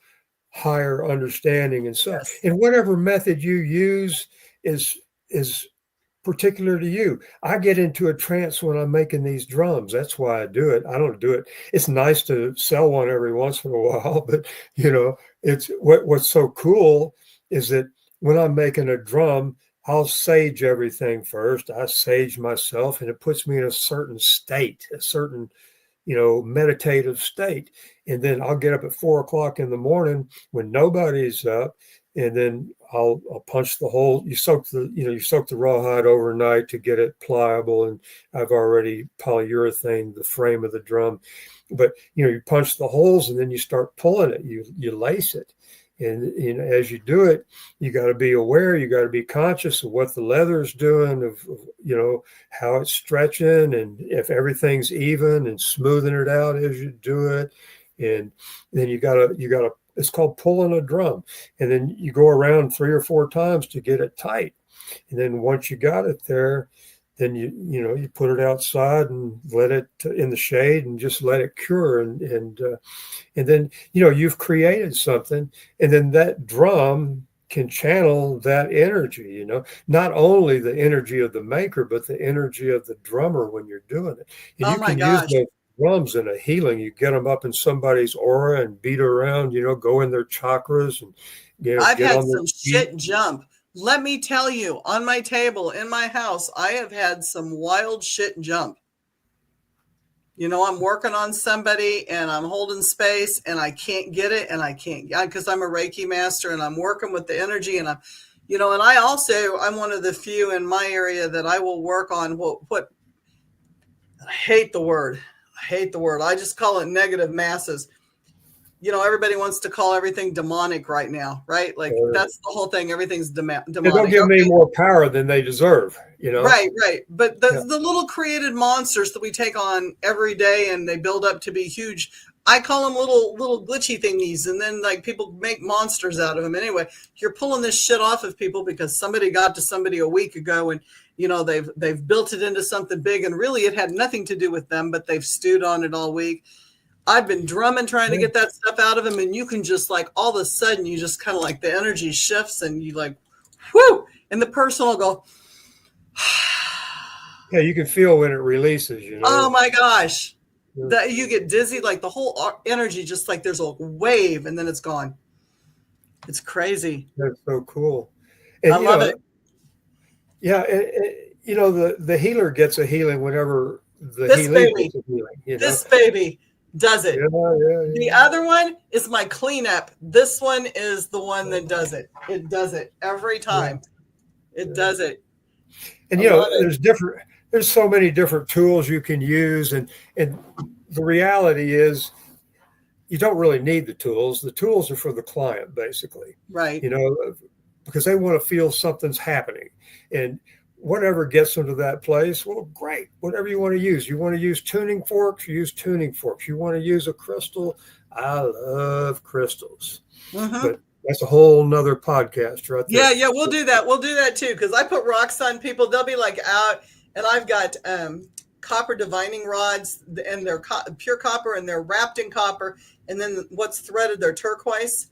higher understanding and stuff. Yes. And whatever method you use is particular to you. I get into a trance when I'm making these drums. That's why I do it. I don't do it. It's nice to sell one every once in a while, but it's what's so cool is that when I'm making a drum, I'll sage everything first. I sage myself, and it puts me in a certain state, a certain meditative state. And then I'll get up at 4 o'clock in the morning when nobody's up, and then I'll punch the hole. You soak the rawhide overnight to get it pliable, and I've already polyurethane the frame of the drum. But you punch the holes, and then you start pulling it. You lace it, and as you do it, you got to be aware. You got to be conscious of what the leather's doing, of how it's stretching, and if everything's even, and smoothing it out as you do it. And then you gotta it's called pulling a drum. And then you go around 3 or 4 times to get it tight. And then once you got it there, then you put it outside and let it in the shade and just let it cure. And then you've created something, and then that drum can channel that energy, not only the energy of the maker, but the energy of the drummer when you're doing it. And Oh you my can use gosh. those drums in a healing. You get them up in somebody's aura and beat around, go in their chakras and I've get had on their some feet. shit jump. Let me tell you, on my table in my house, I have had some wild shit jump. I'm working on somebody and I'm holding space and I can't get it, and I can't, because I'm a Reiki master and I'm working with the energy, and and I'm one of the few in my area that I will work on what I hate the word. I hate the word. I just call it negative masses. Everybody wants to call everything demonic right now, right? Like, that's the whole thing. Everything's demonic. They don't give me Okay. more power than they deserve, Right, right. But the, Yeah. the little created monsters that we take on every day and they build up to be huge. I call them little glitchy thingies, and then like people make monsters out of them. Anyway, you're pulling this shit off of people because somebody got to somebody a week ago, and they've built it into something big, and really it had nothing to do with them, but they've stewed on it all week. I've been drumming trying to get that stuff out of them, and you can just like all of a sudden you just kind of like the energy shifts and you like, whoo, and the person will go, Yeah, you can feel when it releases, oh my gosh. Yeah. That you get dizzy, like the whole energy, just like there's a wave and then it's gone. It's crazy. That's so cool. And I love it. Yeah, the healer gets a healing whenever the This healing baby, gets a healing. this baby. does it. Yeah, The other one is my cleanup. This one is the one that does it. It does it every time. It does it. And I love it. there's so many different tools you can use, and the reality is you don't really need the tools. The tools are for the client, basically. Right. Because they want to feel something's happening, and whatever gets them to that place, well, great. Whatever you want to use. You want to use tuning forks, use tuning forks. You want to use a crystal. I love crystals, but that's a whole nother podcast right there. Yeah, we'll do that. We'll do that too, because I put rocks on people. They'll be like out, and I've got copper divining rods, and they're pure copper, and they're wrapped in copper, and then what's threaded, they're turquoise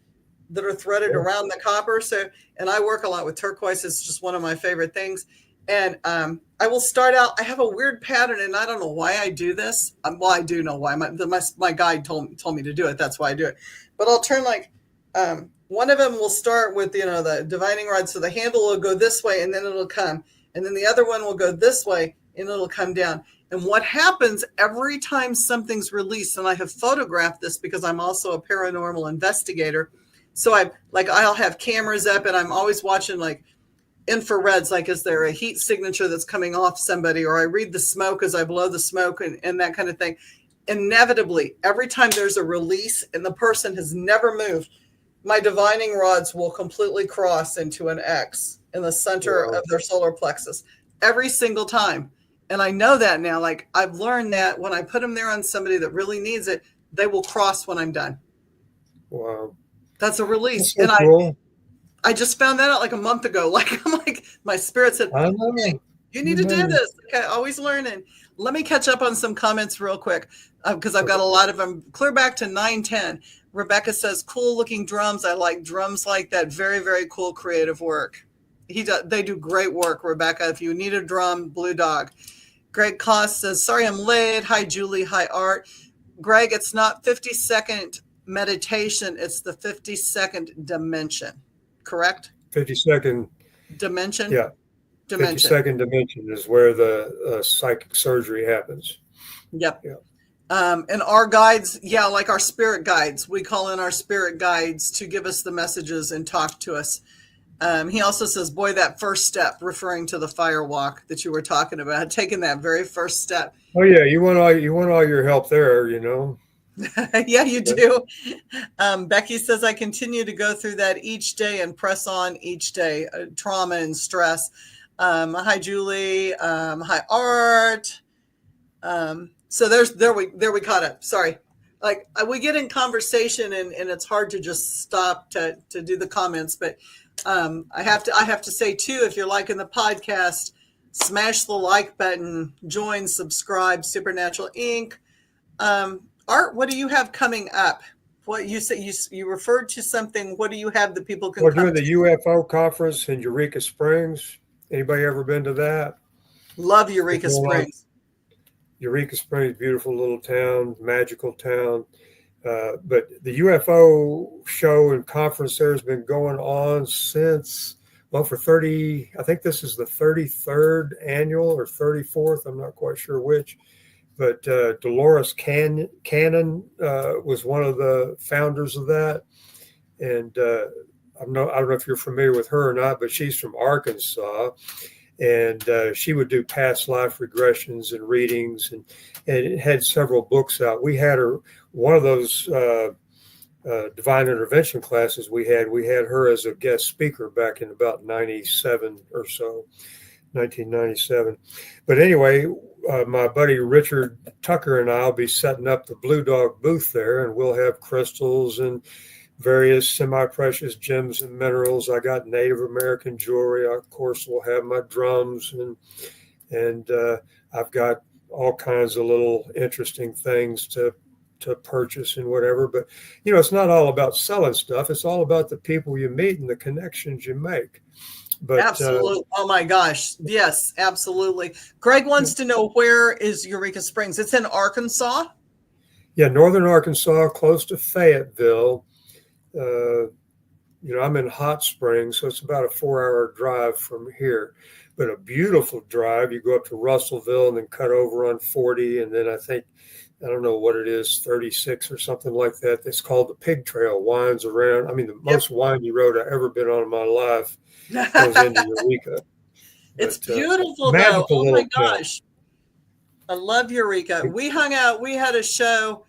that are threaded around the copper. So, and I work a lot with turquoise. It's just one of my favorite things. And I will start out. I have a weird pattern, and I don't know why I do this. Well, I do know why. My guide told me to do it. That's why I do it. But I'll turn like one of them will start with the divining rod, so the handle will go this way, and then it'll come, and then the other one will go this way, and it'll come down. And what happens every time something's released, and I have photographed this because I'm also a paranormal investigator. So I'll have cameras up, and I'm always watching like infrareds, like is there a heat signature that's coming off somebody, or I read the smoke as I blow the smoke and that kind of thing. Inevitably, every time there's a release and the person has never moved, my divining rods will completely cross into an X in the center of their solar plexus every single time. And I know that now. Like, I've learned that when I put them there on somebody that really needs it, they will cross when I'm done. Wow. That's a release. That's so And cool. I just found that out like a month ago. Like, I'm like, my spirit said, I know. Hey, you need to do this. Okay, always learning. Let me catch up on some comments real quick, because I've got a lot of them. Clear back to 910. Rebecca says, cool looking drums. I like drums like that. Very, very cool creative work. They do great work, Rebecca. If you need a drum, Blue Dog. Greg Koss says, sorry, I'm late. Hi, Julie. Hi, Art. Greg, it's not 50-second meditation. It's the 50-second dimension. Correct? 50-second dimension. Yeah. 50-second dimension is where the psychic surgery happens. Yep. Yeah. And our guides, like our spirit guides, we call in our spirit guides to give us the messages and talk to us. He also says, boy, that first step, referring to the fire walk that you were talking about, taking that very first step. Oh yeah, you want all your help there, Yeah, you do. Becky says, I continue to go through that each day and press on each day, trauma and stress. Hi, Julie. Hi, Art. So there we caught up. Sorry. Like, we get in conversation and it's hard to just stop to do the comments, but I have to say too, if you're liking the podcast, smash the like button, join, subscribe, Supernatural Inc. Art, what do you have coming up? What you said, you referred to something. What do you have that people can? We're doing the UFO conference in Eureka Springs. Anybody ever been to that? Love Eureka Springs. Eureka Springs, beautiful little town, magical town. But the UFO show and conference there has been going on since, for 30, I think this is the 33rd annual or 34th. I'm not quite sure which. But Dolores Cannon was one of the founders of that. And I don't know if you're familiar with her or not, but she's from Arkansas. And she would do past life regressions and readings, and it had several books out. We had her, one of those divine intervention classes we had her as a guest speaker back in about 97 or so, 1997. But anyway, my buddy Richard Tucker and I will be setting up the Blue Dog booth there, and we'll have crystals and various semi-precious gems and minerals. I got Native American jewelry. I, of course, will have my drums, and I've got all kinds of little interesting things to purchase and whatever. But it's not all about selling stuff. It's all about the people you meet and the connections you make. But absolutely. Oh my gosh. Yes, absolutely. Greg wants to know, where is Eureka Springs? It's in Arkansas. Yeah, northern Arkansas, close to Fayetteville. I'm in Hot Springs, so it's about a 4-hour drive from here, but a beautiful drive. You go up to Russellville and then cut over on 40, and then I think I don't know what it is, 36 or something like that. It's called the Pig Trail, winds around. I mean, the most windy road I've ever been on in my life goes into Eureka. It's But beautiful, though. magical Oh my little town. gosh. I love Eureka. We hung out. We had a show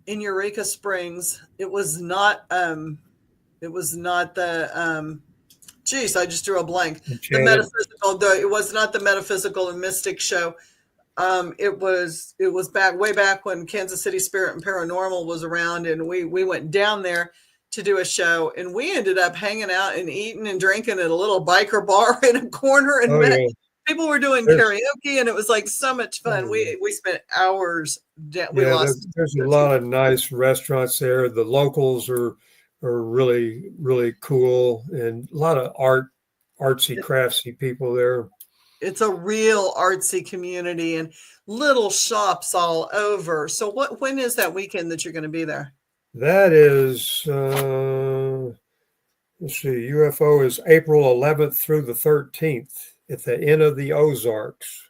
in Eureka Springs. It was not the geez, I just drew a blank. The Enchanted. metaphysical, it was not the metaphysical and mystic show. It was way back when Kansas City Spirit and Paranormal was around, and we went down there to do a show, and we ended up hanging out and eating and drinking at a little biker bar in a corner, and people were doing karaoke, and it was like so much fun. We spent hours. There's a lot of nice restaurants there. The locals are really, really cool, and a lot of artsy, craftsy people there. It's a real artsy community and little shops all over. So when is that weekend that you're going to be there? That is, let's see, UFO is April 11th through the 13th at the end of the Ozarks.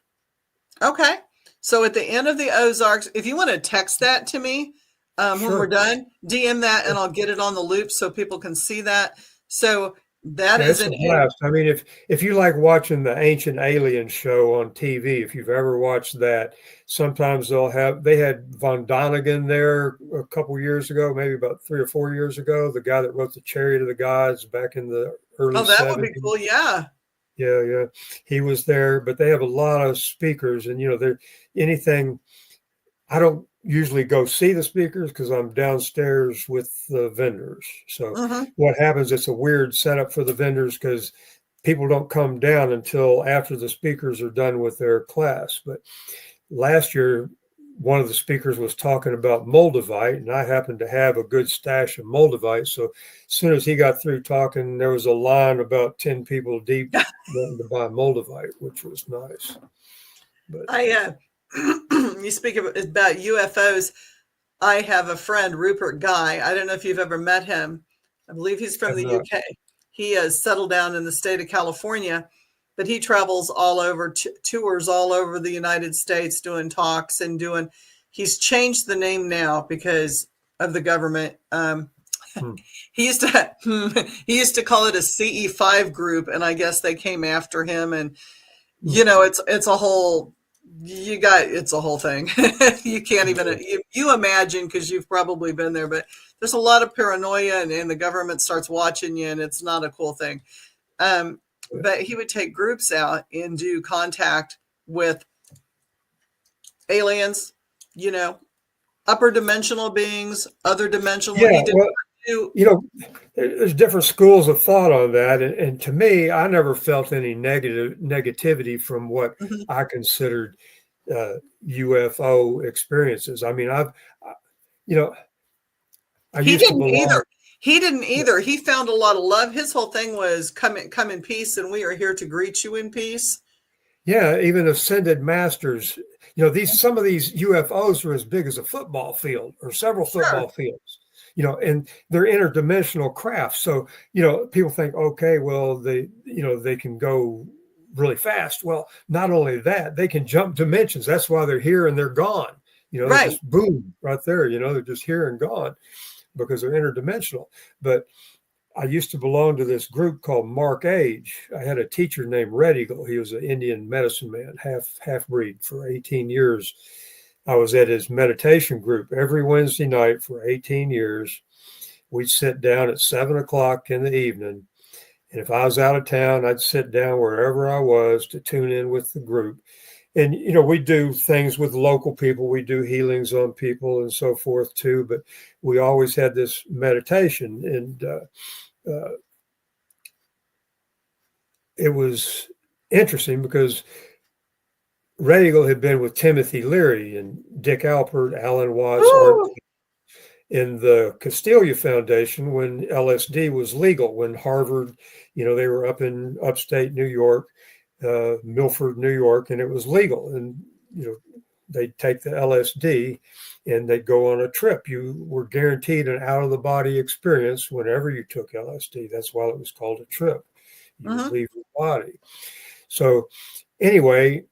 Okay. So at the end of the Ozarks, if you want to text that to me when we're done, DM that and I'll get it on the loop so people can see that. So that is a blast. I mean, if you like watching the Ancient Alien show on TV, if you've ever watched that, sometimes they had Von Donigan there a couple years ago, maybe about 3 or 4 years ago, the guy that wrote the Chariot of the Gods back in the early 70s. Oh, that would be cool. Yeah. Yeah. He was there, but they have a lot of speakers, and I don't usually go see the speakers because I'm downstairs with the vendors. So what happens, it's a weird setup for the vendors because people don't come down until after the speakers are done with their class. But last year, one of the speakers was talking about Moldavite, and I happened to have a good stash of Moldavite. So as soon as he got through talking, there was a line about 10 people deep wanting to buy Moldavite, which was nice. But you speak about UFOs. I have a friend, Rupert Guy. I don't know if you've ever met him. I believe he's from the UK. He has settled down in the state of California, but he travels all over, tours all over the United States, doing talks and he's changed the name now because of the government. He used to call it a CE5 group, and I guess they came after him, and it's a whole thing. You can't even you imagine, because you've probably been there, but there's a lot of paranoia, and the government starts watching you, and it's not a cool thing. But he would take groups out and do contact with aliens, upper dimensional beings, other dimensional. There's different schools of thought on that. And to me, I never felt any negativity from what I considered UFO experiences. I mean, He didn't either. He found a lot of love. His whole thing was come in peace, and we are here to greet you in peace. Yeah, even ascended masters. Some of these UFOs are as big as a football field or several football fields. And they're interdimensional craft. So, people think, okay, well, they can go really fast. Well, not only that, they can jump dimensions. That's why they're here and they're gone. They're just boom right there. They're just here and gone because they're interdimensional. But I used to belong to this group called Mark Age. I had a teacher named Red Eagle. He was an Indian medicine man, half breed. For 18 years, I was at his meditation group every Wednesday night for 18 years. We'd sit down at 7:00 in the evening. And if I was out of town, I'd sit down wherever I was to tune in with the group. And, we do things with local people. We do healings on people and so forth too. But we always had this meditation. And it was interesting because Red Eagle had been with Timothy Leary and Dick Alpert, Alan Watts, Art in the Castilia Foundation when LSD was legal, when Harvard, they were up in upstate New York, Milford, New York, and it was legal. And, they'd take the LSD and they'd go on a trip. You were guaranteed an out-of-the-body experience whenever you took LSD. That's why it was called a trip. You would leave your body. So anyway,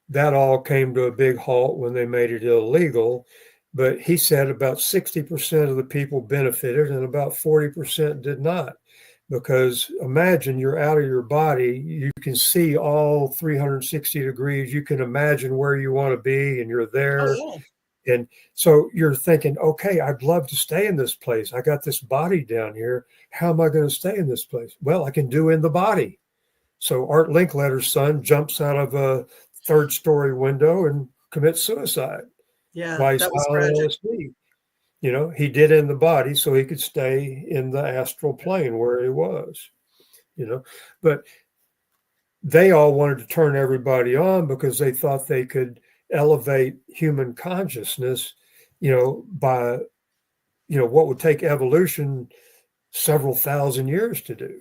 that all came to a big halt when they made it illegal. But he said about 60% of the people benefited and about 40% did not. Because imagine you're out of your body, you can see all 360 degrees, you can imagine where you want to be, and you're Oh, there. yeah. And so you're thinking, okay, I'd love to stay in this place. I got this body down here. How am I going to stay in this place? Well, I can do in the body. So Art Linkletter's son jumps out of a third-story window and commits suicide Yeah, while he's that was high on tragic. LSD. He did in the body so he could stay in the astral plane where he was. But they all wanted to turn everybody on because they thought they could elevate human consciousness, by, what would take evolution several thousand years to do,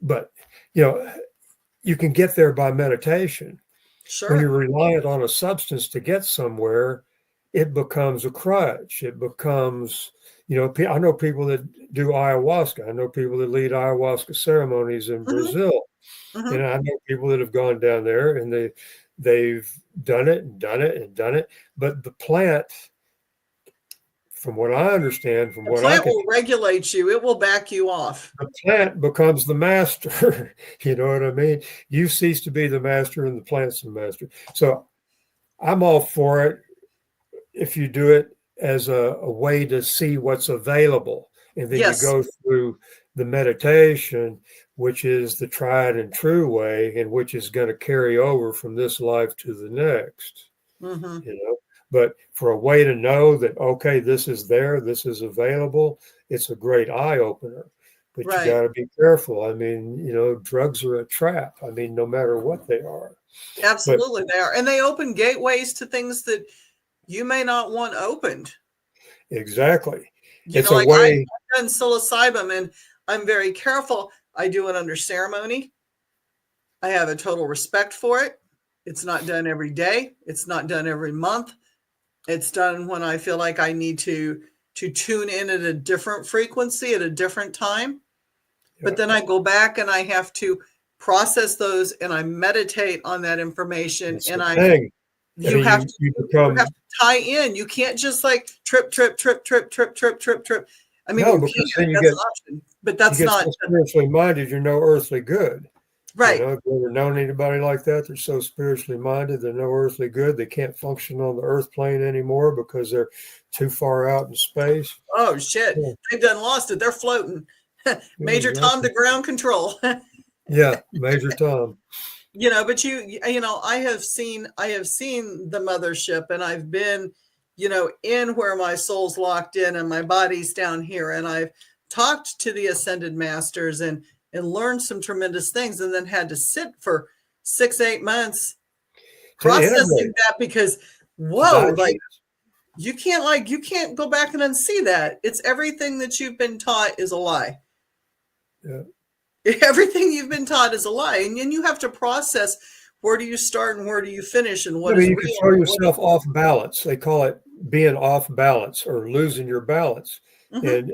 but, you can get there by meditation. When you're Sure. reliant on a substance to get somewhere, it becomes a crutch. It becomes, I know people that do ayahuasca. I know people that lead ayahuasca ceremonies in Brazil. Mm-hmm. And I know people that have gone down there and they've done it and done it and done it. But the plant, from what I understand, The plant will regulate you. It will back you off. the plant becomes the master. You know what I mean? You cease to be the master and the plant's the master. So I'm all for it if you do it as a way to see what's available. And then you Yes. go through the meditation, which is the tried and true way, and which is going to carry over from this life to the next. Mm-hmm. But for a way to know that, okay, this is there, this is available, it's a great eye opener. But Right. you got to be careful. I mean, drugs are a trap. I mean, no matter what they are. Absolutely, they are. And they open gateways to things that you may not want opened. Exactly. I've done psilocybin and I'm very careful. I do it under ceremony. I have a total respect for it. It's not done every day. It's not done every month. It's done when I feel like I need to tune in at a different frequency at a different time. Yeah. But then I go back and I have to process those and I meditate on that information. That's and you have to tie in. You can't just like trip. I mean, no, because then that's an option, but that's not so spiritually minded. You're no earthly good. Right. Have you ever known anybody like that? They're so spiritually minded, they're no earthly good. They can't function on the earth plane anymore because they're too far out in space. Oh, shit. Yeah. They've done lost it. They're floating. Major Tom to ground control. Yeah, Major Tom. But I have seen the mothership, and I've been, in where my soul's locked in and my body's down here. And I've talked to the ascended masters and learned some tremendous things, and then had to sit for 6-8 months processing that because, whoa, like you can't go back and unsee that. It's everything that you've been taught is a lie. Yeah. Everything you've been taught is a lie. And then you have to process, where do you start and where do you finish, and what is you real. Can throw yourself off balance. They call it being off balance or losing your balance. Mm-hmm. And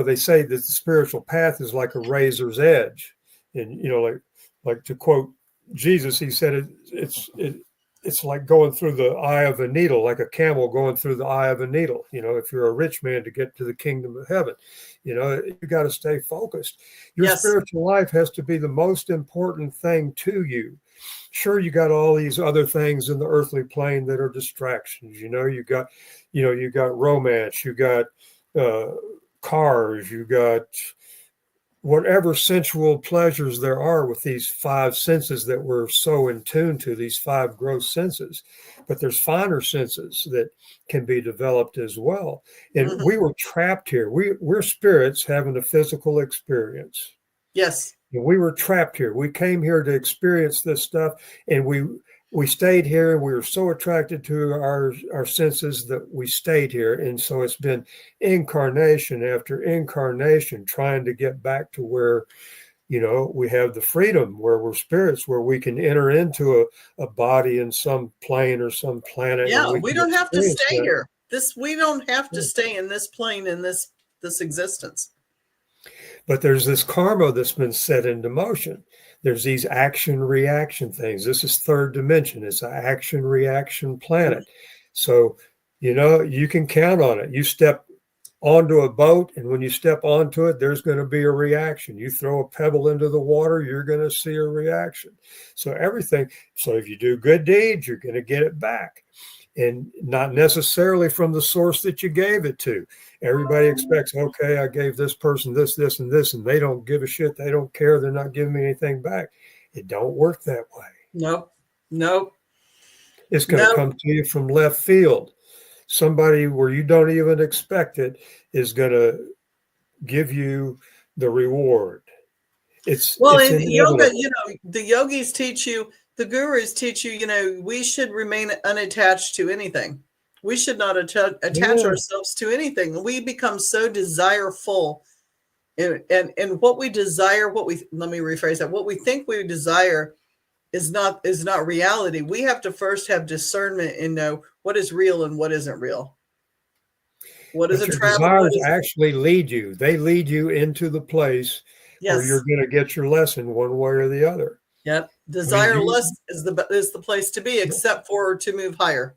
they say that the spiritual path is like a razor's edge. And, like to quote Jesus, he said, it's like going through the eye of a needle, like a camel going through the eye of a needle. If you're a rich man to get to the kingdom of heaven, you got to stay focused. Your spiritual life has to be the most important thing to you. Sure, you got all these other things in the earthly plane that are distractions. You got romance, you got cars, you got whatever sensual pleasures there are with these 5 senses that we're so in tune to, these 5 gross senses. But there's finer senses that can be developed as well. And mm-hmm. we were trapped here. We're spirits having a physical experience. Yes. And we were trapped here. We came here to experience this stuff, and we stayed here, and we were so attracted to our senses that we stayed here. And so it's been incarnation after incarnation trying to get back to where, we have the freedom, where we're spirits, where we can enter into a body in some plane or some planet. Yeah, we don't have to stay here. We don't have to stay in this plane, in this existence. But there's this karma that's been set into motion. There's these action reaction things. This is third dimension. It's an action reaction planet. So, you can count on it. You step onto a boat, and when you step onto it, there's going to be a reaction. You throw a pebble into the water, you're going to see a reaction. So if you do good deeds, you're going to get it back. And not necessarily from the source that you gave it to. Everybody expects, okay, I gave this person this, this, and this, and they don't give a shit. They don't care. They're not giving me anything back. It don't work that way. Nope. It's going to come to you from left field. Somebody where you don't even expect it is going to give you the reward. In yoga, the yogis teach you, the gurus teach you, we should remain unattached to anything. We should not attach ourselves to anything. We become so desireful, and what we desire, let me rephrase that. What we think we desire is not reality. We have to first have discernment and know what is real and what isn't real. What is a travel? Desires actually lead you. They lead you into the place where you're going to get your lesson one way or the other. Yep. Desireless is the place to be, except for to move higher.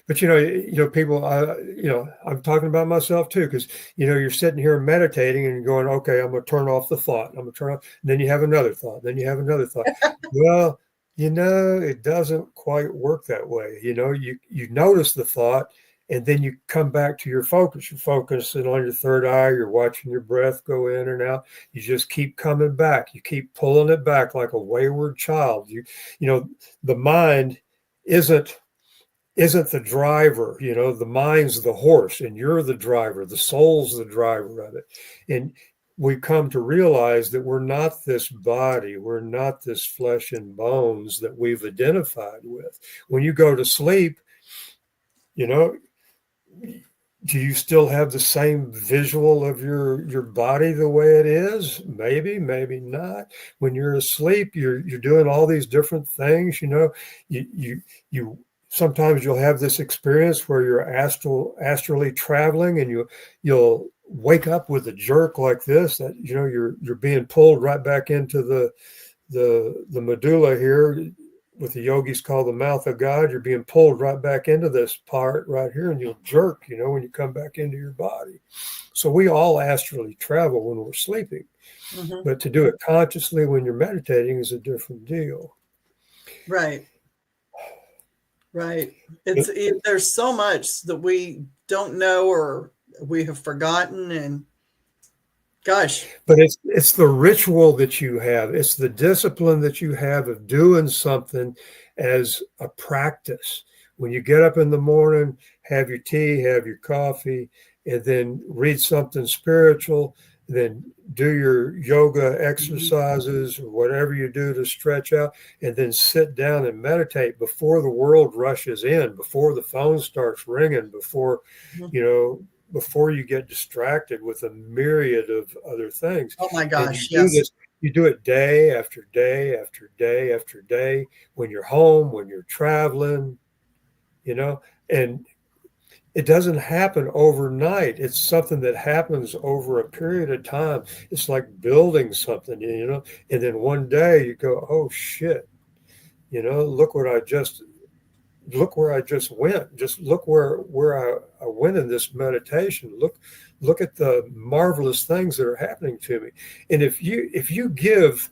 But people, I'm talking about myself too, because you're sitting here meditating and you're going, okay, I'm going to turn off the thought. I'm going to turn off. And then you have another thought. Then you have another thought. Well, it doesn't quite work that way. You notice the thought, and then you come back to your focus. You're focusing on your third eye. You're watching your breath go in and out. You just keep coming back. You keep pulling it back like a wayward child. The mind isn't the driver. The mind's the horse, and you're the driver. The soul's the driver of it. And we come to realize that we're not this body. We're not this flesh and bones that we've identified with. When you go to sleep, do you still have the same visual of your body the way it is? Maybe not. When you're asleep, you're doing all these different things. You sometimes you'll have this experience where you're astrally traveling, and you'll wake up with a jerk like this, that you're being pulled right back into the medulla here, what the yogis call the mouth of God. You're being pulled right back into this part right here, and you'll jerk, when you come back into your body. So we all astrally travel when we're sleeping, but to do it consciously when you're meditating is a different deal. Right. There's so much that we don't know or we have forgotten, and gosh. But it's the ritual that you have. It's the discipline that you have of doing something as a practice. When you get up in the morning, have your tea, have your coffee, and then read something spiritual, then do your yoga exercises or whatever you do to stretch out, and then sit down and meditate before the world rushes in, before the phone starts ringing, before you get distracted with a myriad of other things. Oh my gosh, yes. You do it day after day after day after day, when you're home, when you're traveling, and it doesn't happen overnight. It's something that happens over a period of time. It's like building something, and then one day you go, oh shit, look where I just went. Just look where I went in this meditation. Look at the marvelous things that are happening to me. And if you give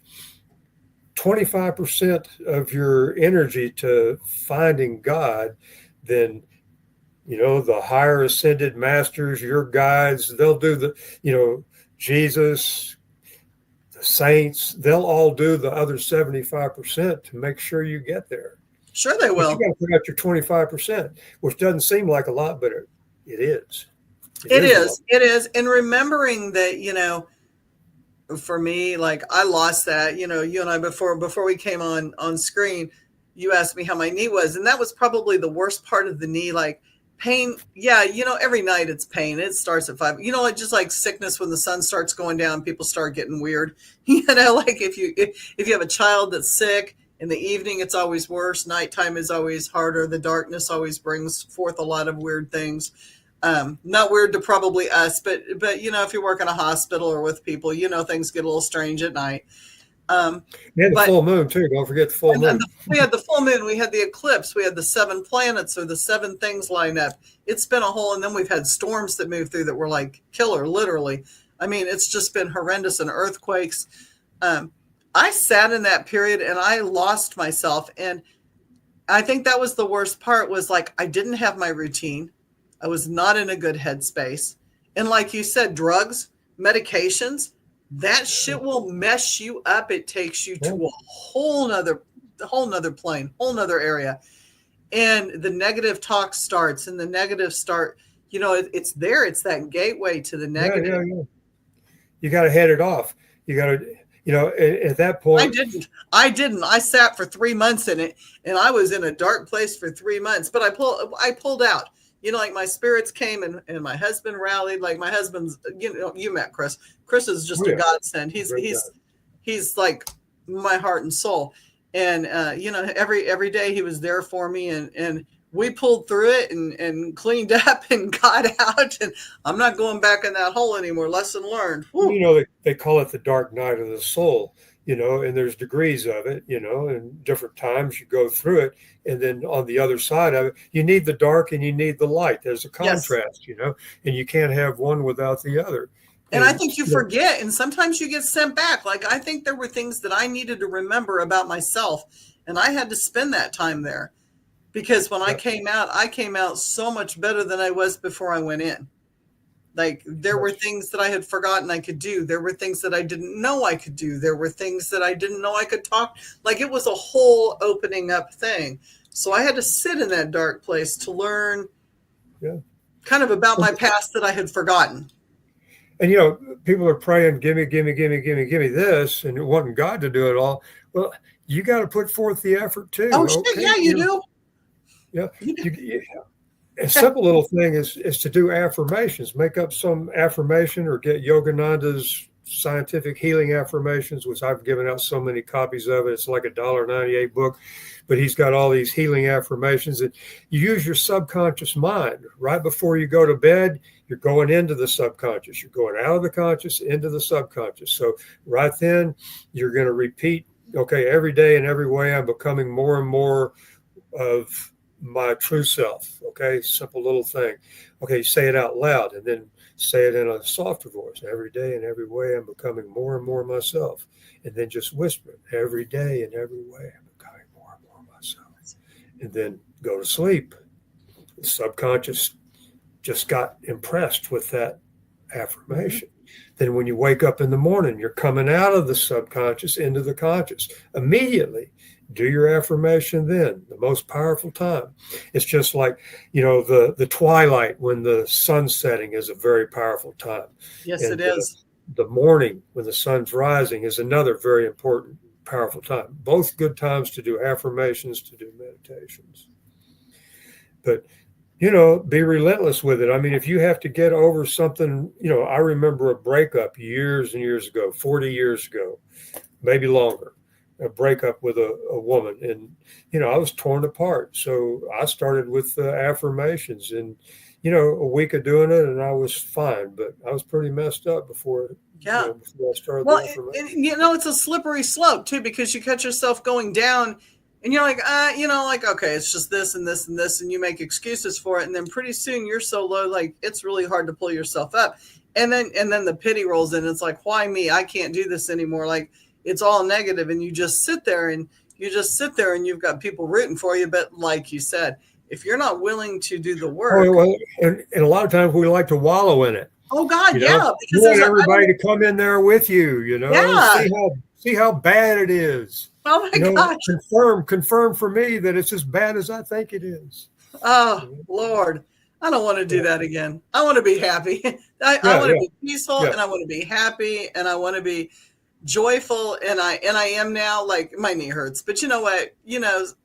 25% of your energy to finding God, then the higher ascended masters, your guides, they'll do Jesus, the saints, they'll all do the other 75% to make sure you get there. Sure they will. But you got to put out your 25%, which doesn't seem like a lot, but it is. It is. And remembering that, for me, like I lost that, you and I, before we came on screen, you asked me how my knee was. And that was probably the worst part of the knee. Like pain. Yeah. Every night it's pain. It starts at 5, just like sickness, when the sun starts going down, people start getting weird, like if you have a child that's sick, in the evening, it's always worse. Nighttime is always harder. The darkness always brings forth a lot of weird things. Not weird to probably us, but if you work in a hospital or with people, things get a little strange at night. We had the full moon too. Don't forget the full moon. We had the full moon. We had the eclipse. We had the 7 planets or the 7 things lined up. It's been a whole, and then we've had storms that moved through that were like killer, literally. I mean, it's just been horrendous, and earthquakes. I sat in that period and I lost myself. And I think that was the worst part, was like, I didn't have my routine. I was not in a good headspace. And like you said, drugs, medications, that shit will mess you up. It takes you to a whole nother plane, whole nother area. And the negative talk starts, and the negative start, it's there. It's that gateway to the negative. Yeah. You got to head it off. You got to, at that point. I didn't. I sat for 3 months in it, and I was in a dark place for 3 months, but I pulled out. Like my spirits came, and my husband rallied. Like my husband's, you met Chris. Chris is just a godsend. He's like my heart and soul. And, every day he was there for me, and we pulled through it and cleaned up and got out. And I'm not going back in that hole anymore. Lesson learned. Woo. They call it the dark night of the soul, and there's degrees of it, and different times you go through it. And then on the other side of it, you need the dark and you need the light. There's a contrast, and you can't have one without the other. And I think you forget, and sometimes you get sent back. Like, I think there were things that I needed to remember about myself, and I had to spend that time there, because when I came out so much better than I was before I went in. Like, there were things that I had forgotten I could do. There were things that I didn't know I could do. There were things that I didn't know I could talk. Like, it was a whole opening up thing. So I had to sit in that dark place to learn kind of about my past that I had forgotten. And, people are praying, give me this, and wanting God to do it all. Well, you got to put forth the effort too. Oh, shit, yeah, you do. Yeah. A simple little thing is to do affirmations. Make up some affirmation, or get Yogananda's scientific healing affirmations, which I've given out so many copies of it. It's like a $1.98 book, but he's got all these healing affirmations. And you use your subconscious mind right before you go to bed. You're going into the subconscious. You're going out of the conscious into the subconscious. So right then you're going to repeat, every day in every way, I'm becoming more and more of my true self. Simple little thing. Say it out loud, and then say it in a softer voice. Every day in every way, I'm becoming more and more myself. And then just whisper it. Every day in every way, I'm becoming more and more myself. And then go to sleep. The subconscious just got impressed with that affirmation. Then when you wake up in the morning, you're coming out of the subconscious into the conscious. Immediately do your affirmation then, the most powerful time. It's just like, the twilight when the sun's setting is a very powerful time. Yes, and it is. The morning when the sun's rising is another very important, powerful time. Both good times to do affirmations, to do meditations. But be relentless with it. I mean, if you have to get over something, I remember a breakup years and years ago, 40 years ago, maybe longer, a breakup with a woman. And, I was torn apart. So I started with affirmations, and, a week of doing it and I was fine, but I was pretty messed up before I started the affirmations. It's a slippery slope too, because you catch yourself going down. And you're like, okay, it's just this and this and this. And you make excuses for it. And then pretty soon you're so low, like it's really hard to pull yourself up. And then the pity rolls in. It's like, why me? I can't do this anymore. Like, it's all negative. And you just sit there and you've got people rooting for you. But like you said, if you're not willing to do the work. And a lot of times we like to wallow in it. Oh God, Because you want everybody to come in there with you, see how bad it is. Oh my gosh. Confirm for me that it's as bad as I think it is. Oh Lord. I don't want to do that again. I want to be happy. I want to be peaceful, and I want to be happy, and I want to be joyful. And I am now. Like, my knee hurts, but you know what?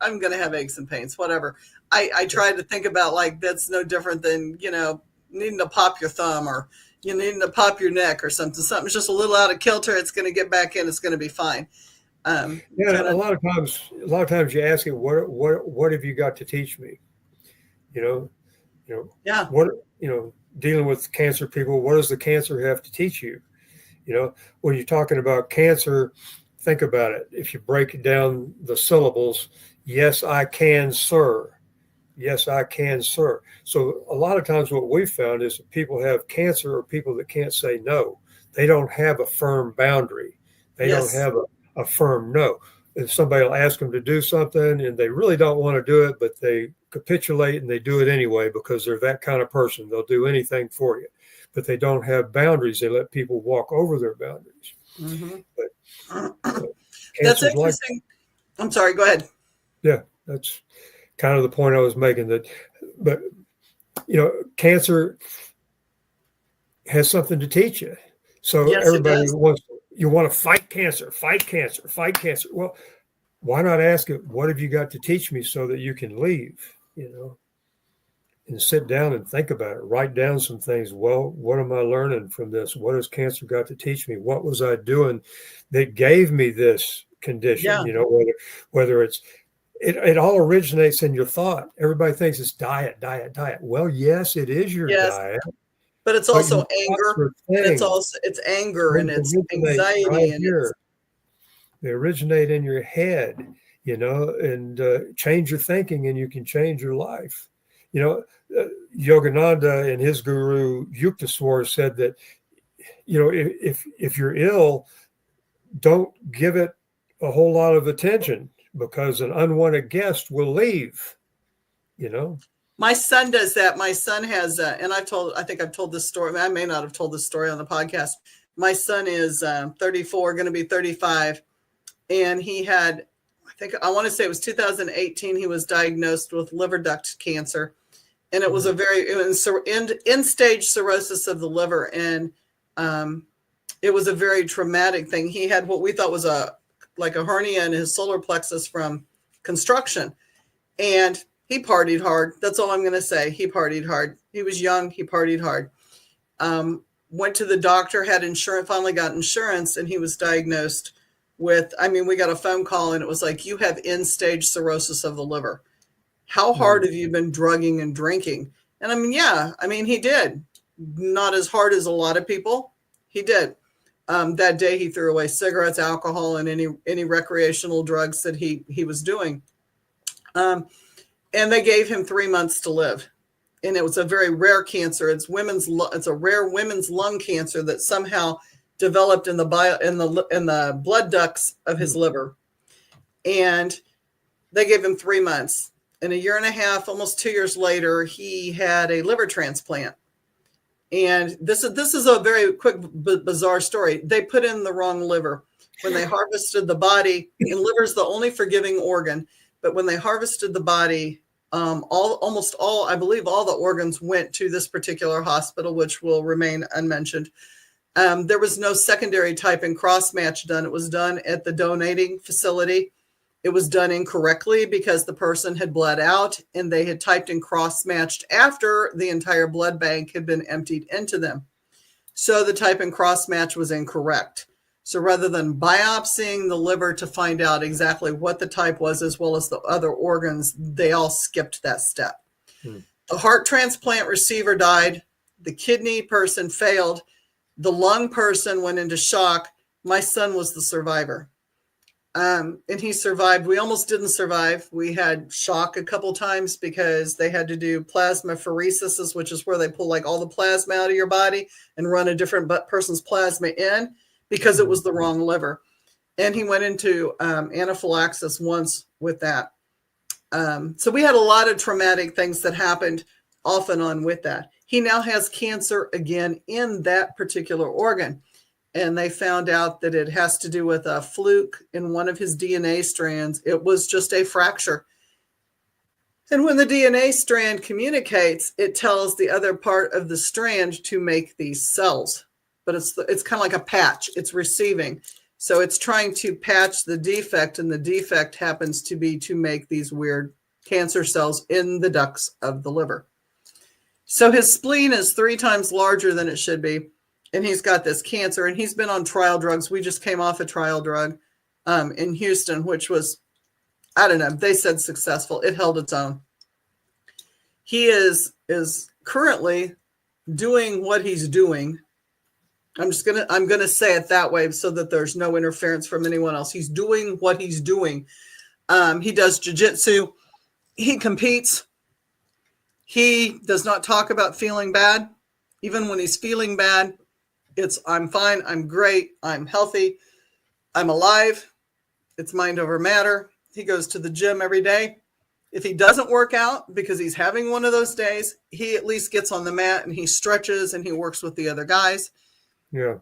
I'm going to have aches and pains, whatever. I try to think about, like, that's no different than, needing to pop your thumb, or you needing to pop your neck or something. Something's just a little out of kilter. It's going to get back in. It's going to be fine. A lot of times you ask it, what have you got to teach me? dealing with cancer people, what does the cancer have to teach you? When you're talking about cancer, think about it. If you break down the syllables, yes, I can, sir. Yes, I can, sir. So a lot of times what we've found is that people have cancer or people that can't say no. They don't have a firm boundary. They don't have a firm no. If somebody will ask them to do something and they really don't want to do it, but they capitulate and they do it anyway because they're that kind of person. They'll do anything for you, but they don't have boundaries. They let people walk over their boundaries. Mm-hmm. But that's interesting. I'm sorry, go ahead. Yeah, that's kind of the point I was making, but cancer has something to teach you. So everybody you want to fight cancer. Well, why not ask it, what have you got to teach me so that you can leave, and sit down and think about it, write down some things. Well, what am I learning from this? What has cancer got to teach me? What was I doing that gave me this condition? Whether it's, it all originates in your thought. Everybody thinks it's diet. Well, yes, it is your diet. But it's also anger. It's anger and it's anxiety. Right here. They originate in your head, and change your thinking and you can change your life. Yogananda and his guru Yukteswar said that, if you're ill, don't give it a whole lot of attention because an unwanted guest will leave, My son does that. My son has, and I think I've told this story. I may not have told this story on the podcast. My son is 34, going to be 35. And he had, I want to say it was 2018, he was diagnosed with liver duct cancer. And it was end-stage cirrhosis of the liver. And it was a very traumatic thing. He had what we thought was a hernia in his solar plexus from construction. And he partied hard. That's all I'm going to say. He partied hard. He was young. He partied hard. Went to the doctor, had insurance, finally got insurance, and he was diagnosed with, we got a phone call and it was like, you have end-stage cirrhosis of the liver. How hard have you been drugging and drinking? And he did. Not as hard as a lot of people. He did. That day he threw away cigarettes, alcohol, and any recreational drugs that he was doing. And they gave him 3 months to live. And it was a very rare cancer. It's a rare women's lung cancer that somehow developed in the blood ducts of his liver. And they gave him 3 months. And a year and a half, almost 2 years later, he had a liver transplant. And this is a very quick, bizarre story. They put in the wrong liver. When they harvested the body, and liver's the only forgiving organ, but when they harvested the body, almost all, I believe all the organs went to this particular hospital, which will remain unmentioned. There was no secondary type and cross match done. It was done at the donating facility. It was done incorrectly because the person had bled out and they had typed and cross matched after the entire blood bank had been emptied into them. So the type and cross match was incorrect. So rather than biopsying the liver to find out exactly what the type was, as well as the other organs, they all skipped that step. The heart transplant receiver died. The kidney person failed. The lung person went into shock. My son was the survivor. And he survived. We almost didn't survive. We had shock a couple times because they had to do plasmapheresis, which is where they pull all the plasma out of your body and run a different person's plasma in because it was the wrong liver. And he went into anaphylaxis once with that. So we had a lot of traumatic things that happened off and on with that. He now has cancer again in that particular organ. And they found out that it has to do with a fluke in one of his DNA strands. It was just a fracture. And when the DNA strand communicates, it tells the other part of the strand to make these cells. But it's kind of like a patch. It's receiving. So it's trying to patch the defect, and the defect happens to be to make these weird cancer cells in the ducts of the liver. So his spleen is 3 times larger than it should be. And he's got this cancer, and he's been on trial drugs. We just came off a trial drug in Houston, which was, I don't know, they said successful. It held its own. He is currently doing what he's doing. I'm going to say it that way so that there's no interference from anyone else. He's doing what he's doing. He does jiu-jitsu. He competes. He does not talk about feeling bad. Even when he's feeling bad, it's, I'm fine. I'm great. I'm healthy. I'm alive. It's mind over matter. He goes to the gym every day. If he doesn't work out because he's having one of those days, he at least gets on the mat and he stretches and he works with the other guys. Yeah.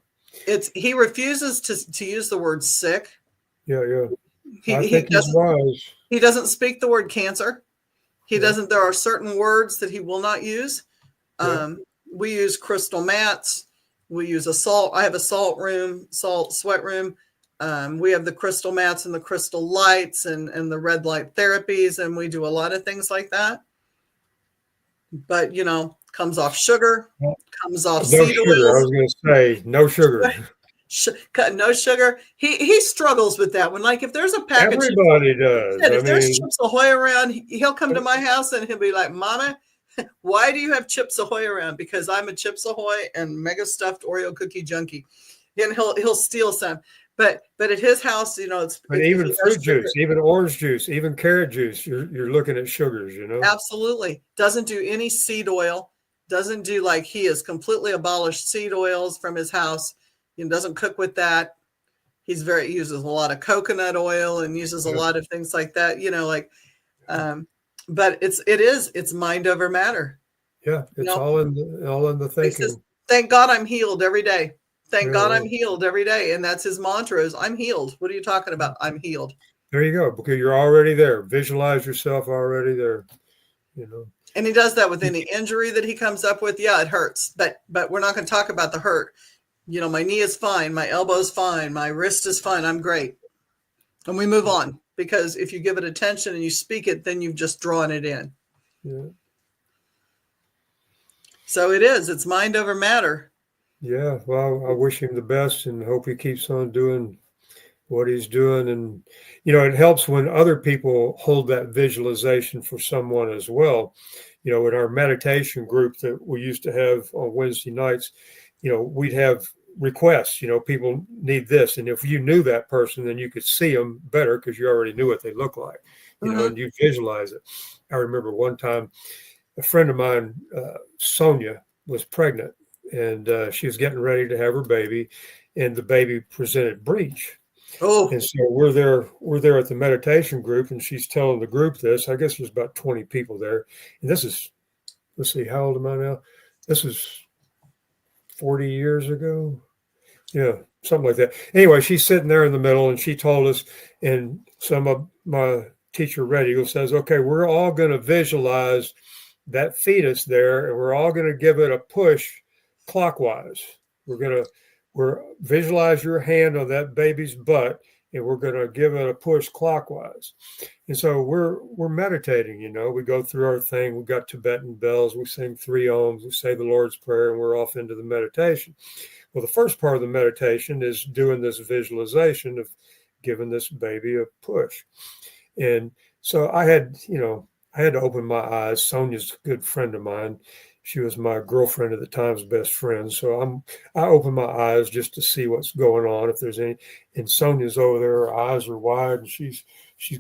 He refuses to use the word sick. Yeah. I think he's wise. He doesn't speak the word cancer. He doesn't. There are certain words that he will not use. We use crystal mats. We use a salt. I have a sweat room. We have the crystal mats and the crystal lights and the red light therapies. And we do a lot of things like that. But, comes off sugar, comes off seed oils. I was going to say no sugar. No sugar. He struggles with that one. Like if there's a package, everybody does. If there's Chips Ahoy around, he'll come to my house and he'll be like, "Mama, why do you have Chips Ahoy around?" Because I'm a Chips Ahoy and mega stuffed Oreo cookie junkie. And he'll steal some. But at his house, it's even fruit juice, even orange juice, even carrot juice. You're looking at sugars, Absolutely. Doesn't do any seed oil. Doesn't do he has completely abolished seed oils from his house. Doesn't cook with that. He uses a lot of coconut oil and uses a lot of things like that. But it's mind over matter. Yeah, it's all in the thinking. Says, thank God I'm healed every day. Thank God I'm healed every day. And that's his mantra is, I'm healed. What are you talking about? I'm healed. There you go. Because you're already there. Visualize yourself already there. And he does that with any injury that he comes up with. Yeah, it hurts. But we're not going to talk about the hurt. My knee is fine. My elbow's fine. My wrist is fine. I'm great. And we move on. Because if you give it attention and you speak it, then you've just drawn it in. Yeah. So it's mind over matter. Yeah, well, I wish him the best and hope he keeps on doing what he's doing. And, it helps when other people hold that visualization for someone as well. In our meditation group that we used to have on Wednesday nights, we'd have requests, people need this. And if you knew that person, then you could see them better because you already knew what they look like, and you visualize it. I remember one time a friend of mine, Sonia, was pregnant. And she was getting ready to have her baby, and the baby presented breech. Oh, and so we're there at the meditation group, and she's telling the group this. I guess there's about 20 people there, and this is, let's see, how old am I now? This is 40 years ago. Yeah, something like that. Anyway, she's sitting there in the middle, and she told us, and some of my teacher, Red Eagle, says, "Okay, we're all going to visualize that fetus there, and we're all going to give it a push clockwise. We're visualize your hand on that baby's butt, and we're going to give it a push clockwise." And so we're meditating, we go through our thing. We got Tibetan bells. We sing 3 ohms. We say the Lord's Prayer, and we're off into the meditation. Well, the first part of the meditation is doing this visualization of giving this baby a push. And so I had to open my eyes. Sonia's a good friend of mine. She was my girlfriend at the time's best friend. So I open my eyes just to see what's going on, if there's any. And Sonia's over there, her eyes are wide, and she's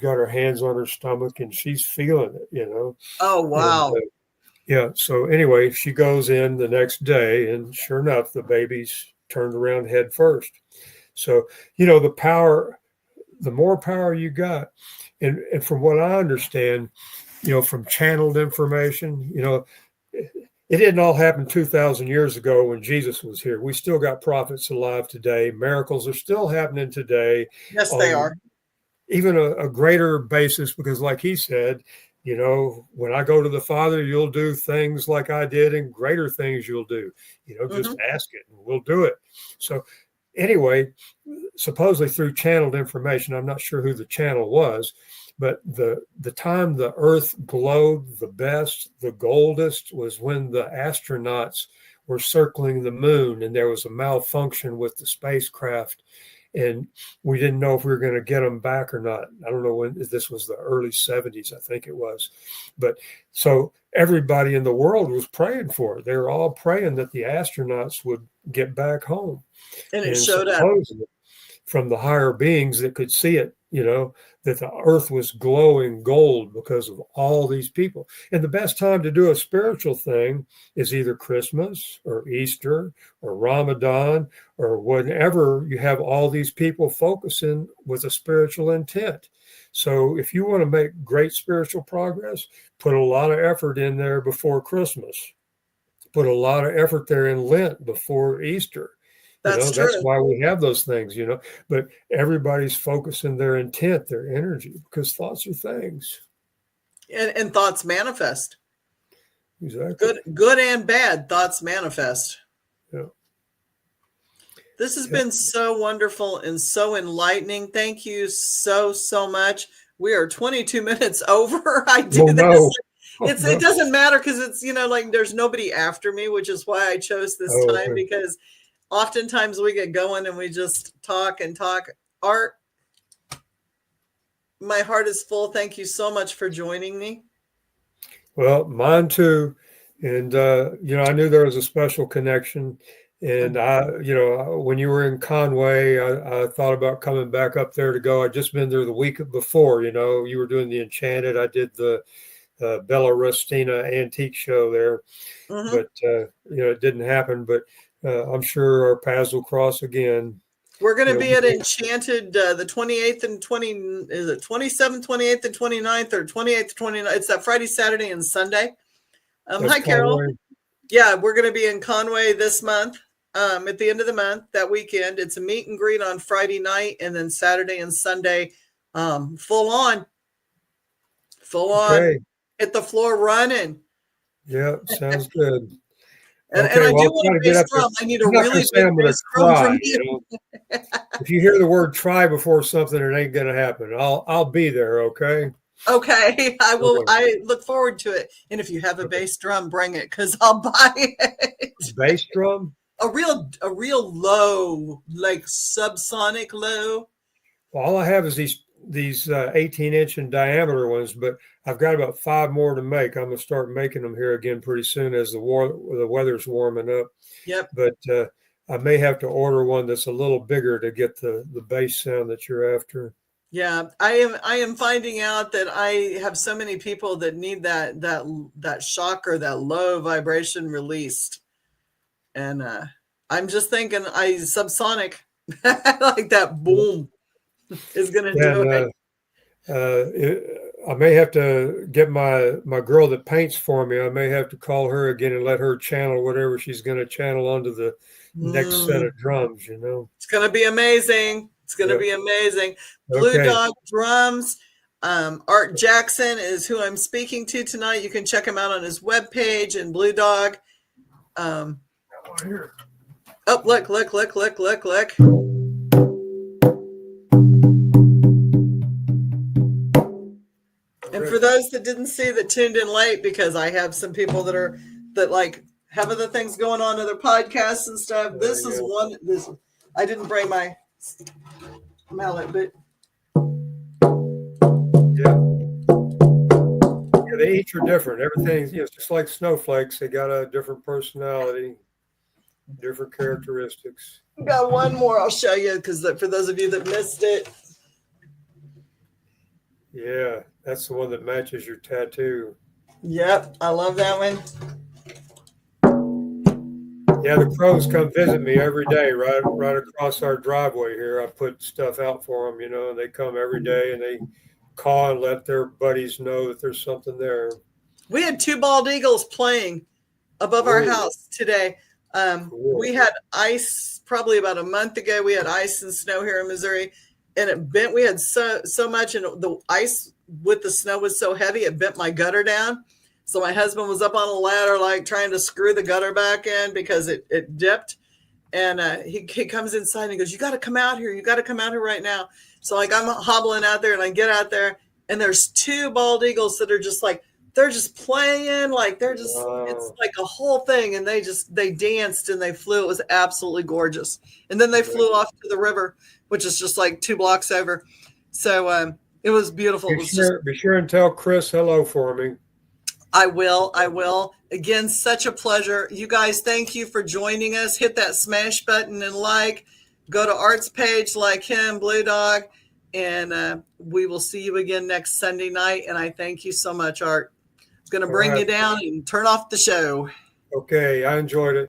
got her hands on her stomach, and she's feeling it, Oh, wow. And, yeah. So anyway, she goes in the next day, and sure enough, the baby's turned around head first. So, the more power you got, and from what I understand, from channeled information, it didn't all happen 2,000 years ago when Jesus was here. We still got prophets alive today. Miracles are still happening today. Yes, they are. Even a greater basis, because like he said, when I go to the Father, you'll do things like I did, and greater things you'll do. Just ask it and we'll do it. So anyway, supposedly through channeled information, I'm not sure who the channel was, but the time the earth glowed the best, the goldest, was when the astronauts were circling the moon and there was a malfunction with the spacecraft. and we didn't know if we were going to get them back or not. I don't know when. This was the early 70s, I think it was. But so everybody in the world was praying for it. They were all praying that the astronauts would get back home. And it And showed up. supposedly from the higher beings that could see it, that the earth was glowing gold because of all these people. And the best time to do a spiritual thing is either Christmas or Easter or Ramadan or whenever you have all these people focusing with a spiritual intent. So if you want to make great spiritual progress, put a lot of effort in there before Christmas. Put a lot of effort there in Lent before Easter. That's true. That's why we have those things, but everybody's focusing their intent, their energy, because thoughts are things. And thoughts manifest. Exactly. Good and bad thoughts manifest. Yeah. This has been so wonderful and so enlightening. Thank you so much. We are 22 minutes over. I do this. It doesn't matter because it's, there's nobody after me, which is why I chose this time, because oftentimes we get going and we just talk and talk. Art, my heart is full. Thank you so much for joining me. Well, mine too. And, I knew there was a special connection. And when you were in Conway, I thought about coming back up there to go. I'd just been there the week before, you were doing the Enchanted. I did the Bella Rustina antique show there, but, it didn't happen. But I'm sure our paths will cross again. We're going to be at Enchanted the 28th and 27th, 28th and 29th, or 28th, 29th. It's that Friday, Saturday, and Sunday. Hi, Carol. Conway. Yeah, we're going to be in Conway this month. At the end of the month, that weekend. It's a meet and greet on Friday night, and then Saturday and Sunday, full on. Hit the floor running. Yeah, sounds good. And I do want a bass drum. I need a really big bass drum from you. If you hear the word try before something, it ain't going to happen. I'll be there, okay? Okay, I will. Okay. I look forward to it. And if you have a bass drum, bring it, because I'll buy it. Bass drum? A real low, like subsonic low. Well, all I have is these 18-inch in diameter ones, but I've got about 5 more to make. I'm going to start making them here again pretty soon as the weather's warming up. Yep. But I may have to order one that's a little bigger to get the bass sound that you're after. Yeah, I am finding out that I have so many people that need that shock or that low vibration released. And I'm just thinking subsonic, like that boom is going to do it. I may have to get my girl that paints for me. I may have to call her again and let her channel whatever she's going to channel onto the next set of drums, It's going to be amazing. It's going to be amazing. Blue Dog Drums. Art Jackson is who I'm speaking to tonight. You can check him out on his webpage, and Blue Dog. Oh, look. And for those that didn't see, that tuned in late, because I have some people that like have other things going on, other podcasts and stuff. This is one. I didn't bring my mallet, but they each are different. Everything's just like snowflakes. They got a different personality, different characteristics. Got one more I'll show you, because for those of you that missed it. Yeah, that's the one that matches your tattoo. Yep, I love that one. Yeah, the crows come visit me every day, right across our driveway here. I put stuff out for them, and they come every day and they caw and let their buddies know that there's something there. We had 2 bald eagles playing above our house today. We had ice probably about a month ago. We had ice and snow here in Missouri, and it bent. We had so much, and the ice with the snow was so heavy it bent my gutter down. So my husband was up on a ladder, like trying to screw the gutter back in because it dipped. And he comes inside and he goes, "You got to come out here. You got to come out here right now." So like I'm hobbling out there, and I get out there, and there's 2 bald eagles that are just like they're just playing, like they're just, it's Wow. like a whole thing. And they danced and they flew. It was absolutely gorgeous. And then they flew off to the river, which is just like 2 blocks over. So it was beautiful. It was just, Be sure and tell Chris hello for me. I will. Again, such a pleasure. You guys, thank you for joining us. Hit that smash button and like. Go to Art's page, like him, Blue Dog, and we will see you again next Sunday night. And I thank you so much, Art. I'm going to bring you down and turn off the show. Okay, I enjoyed it.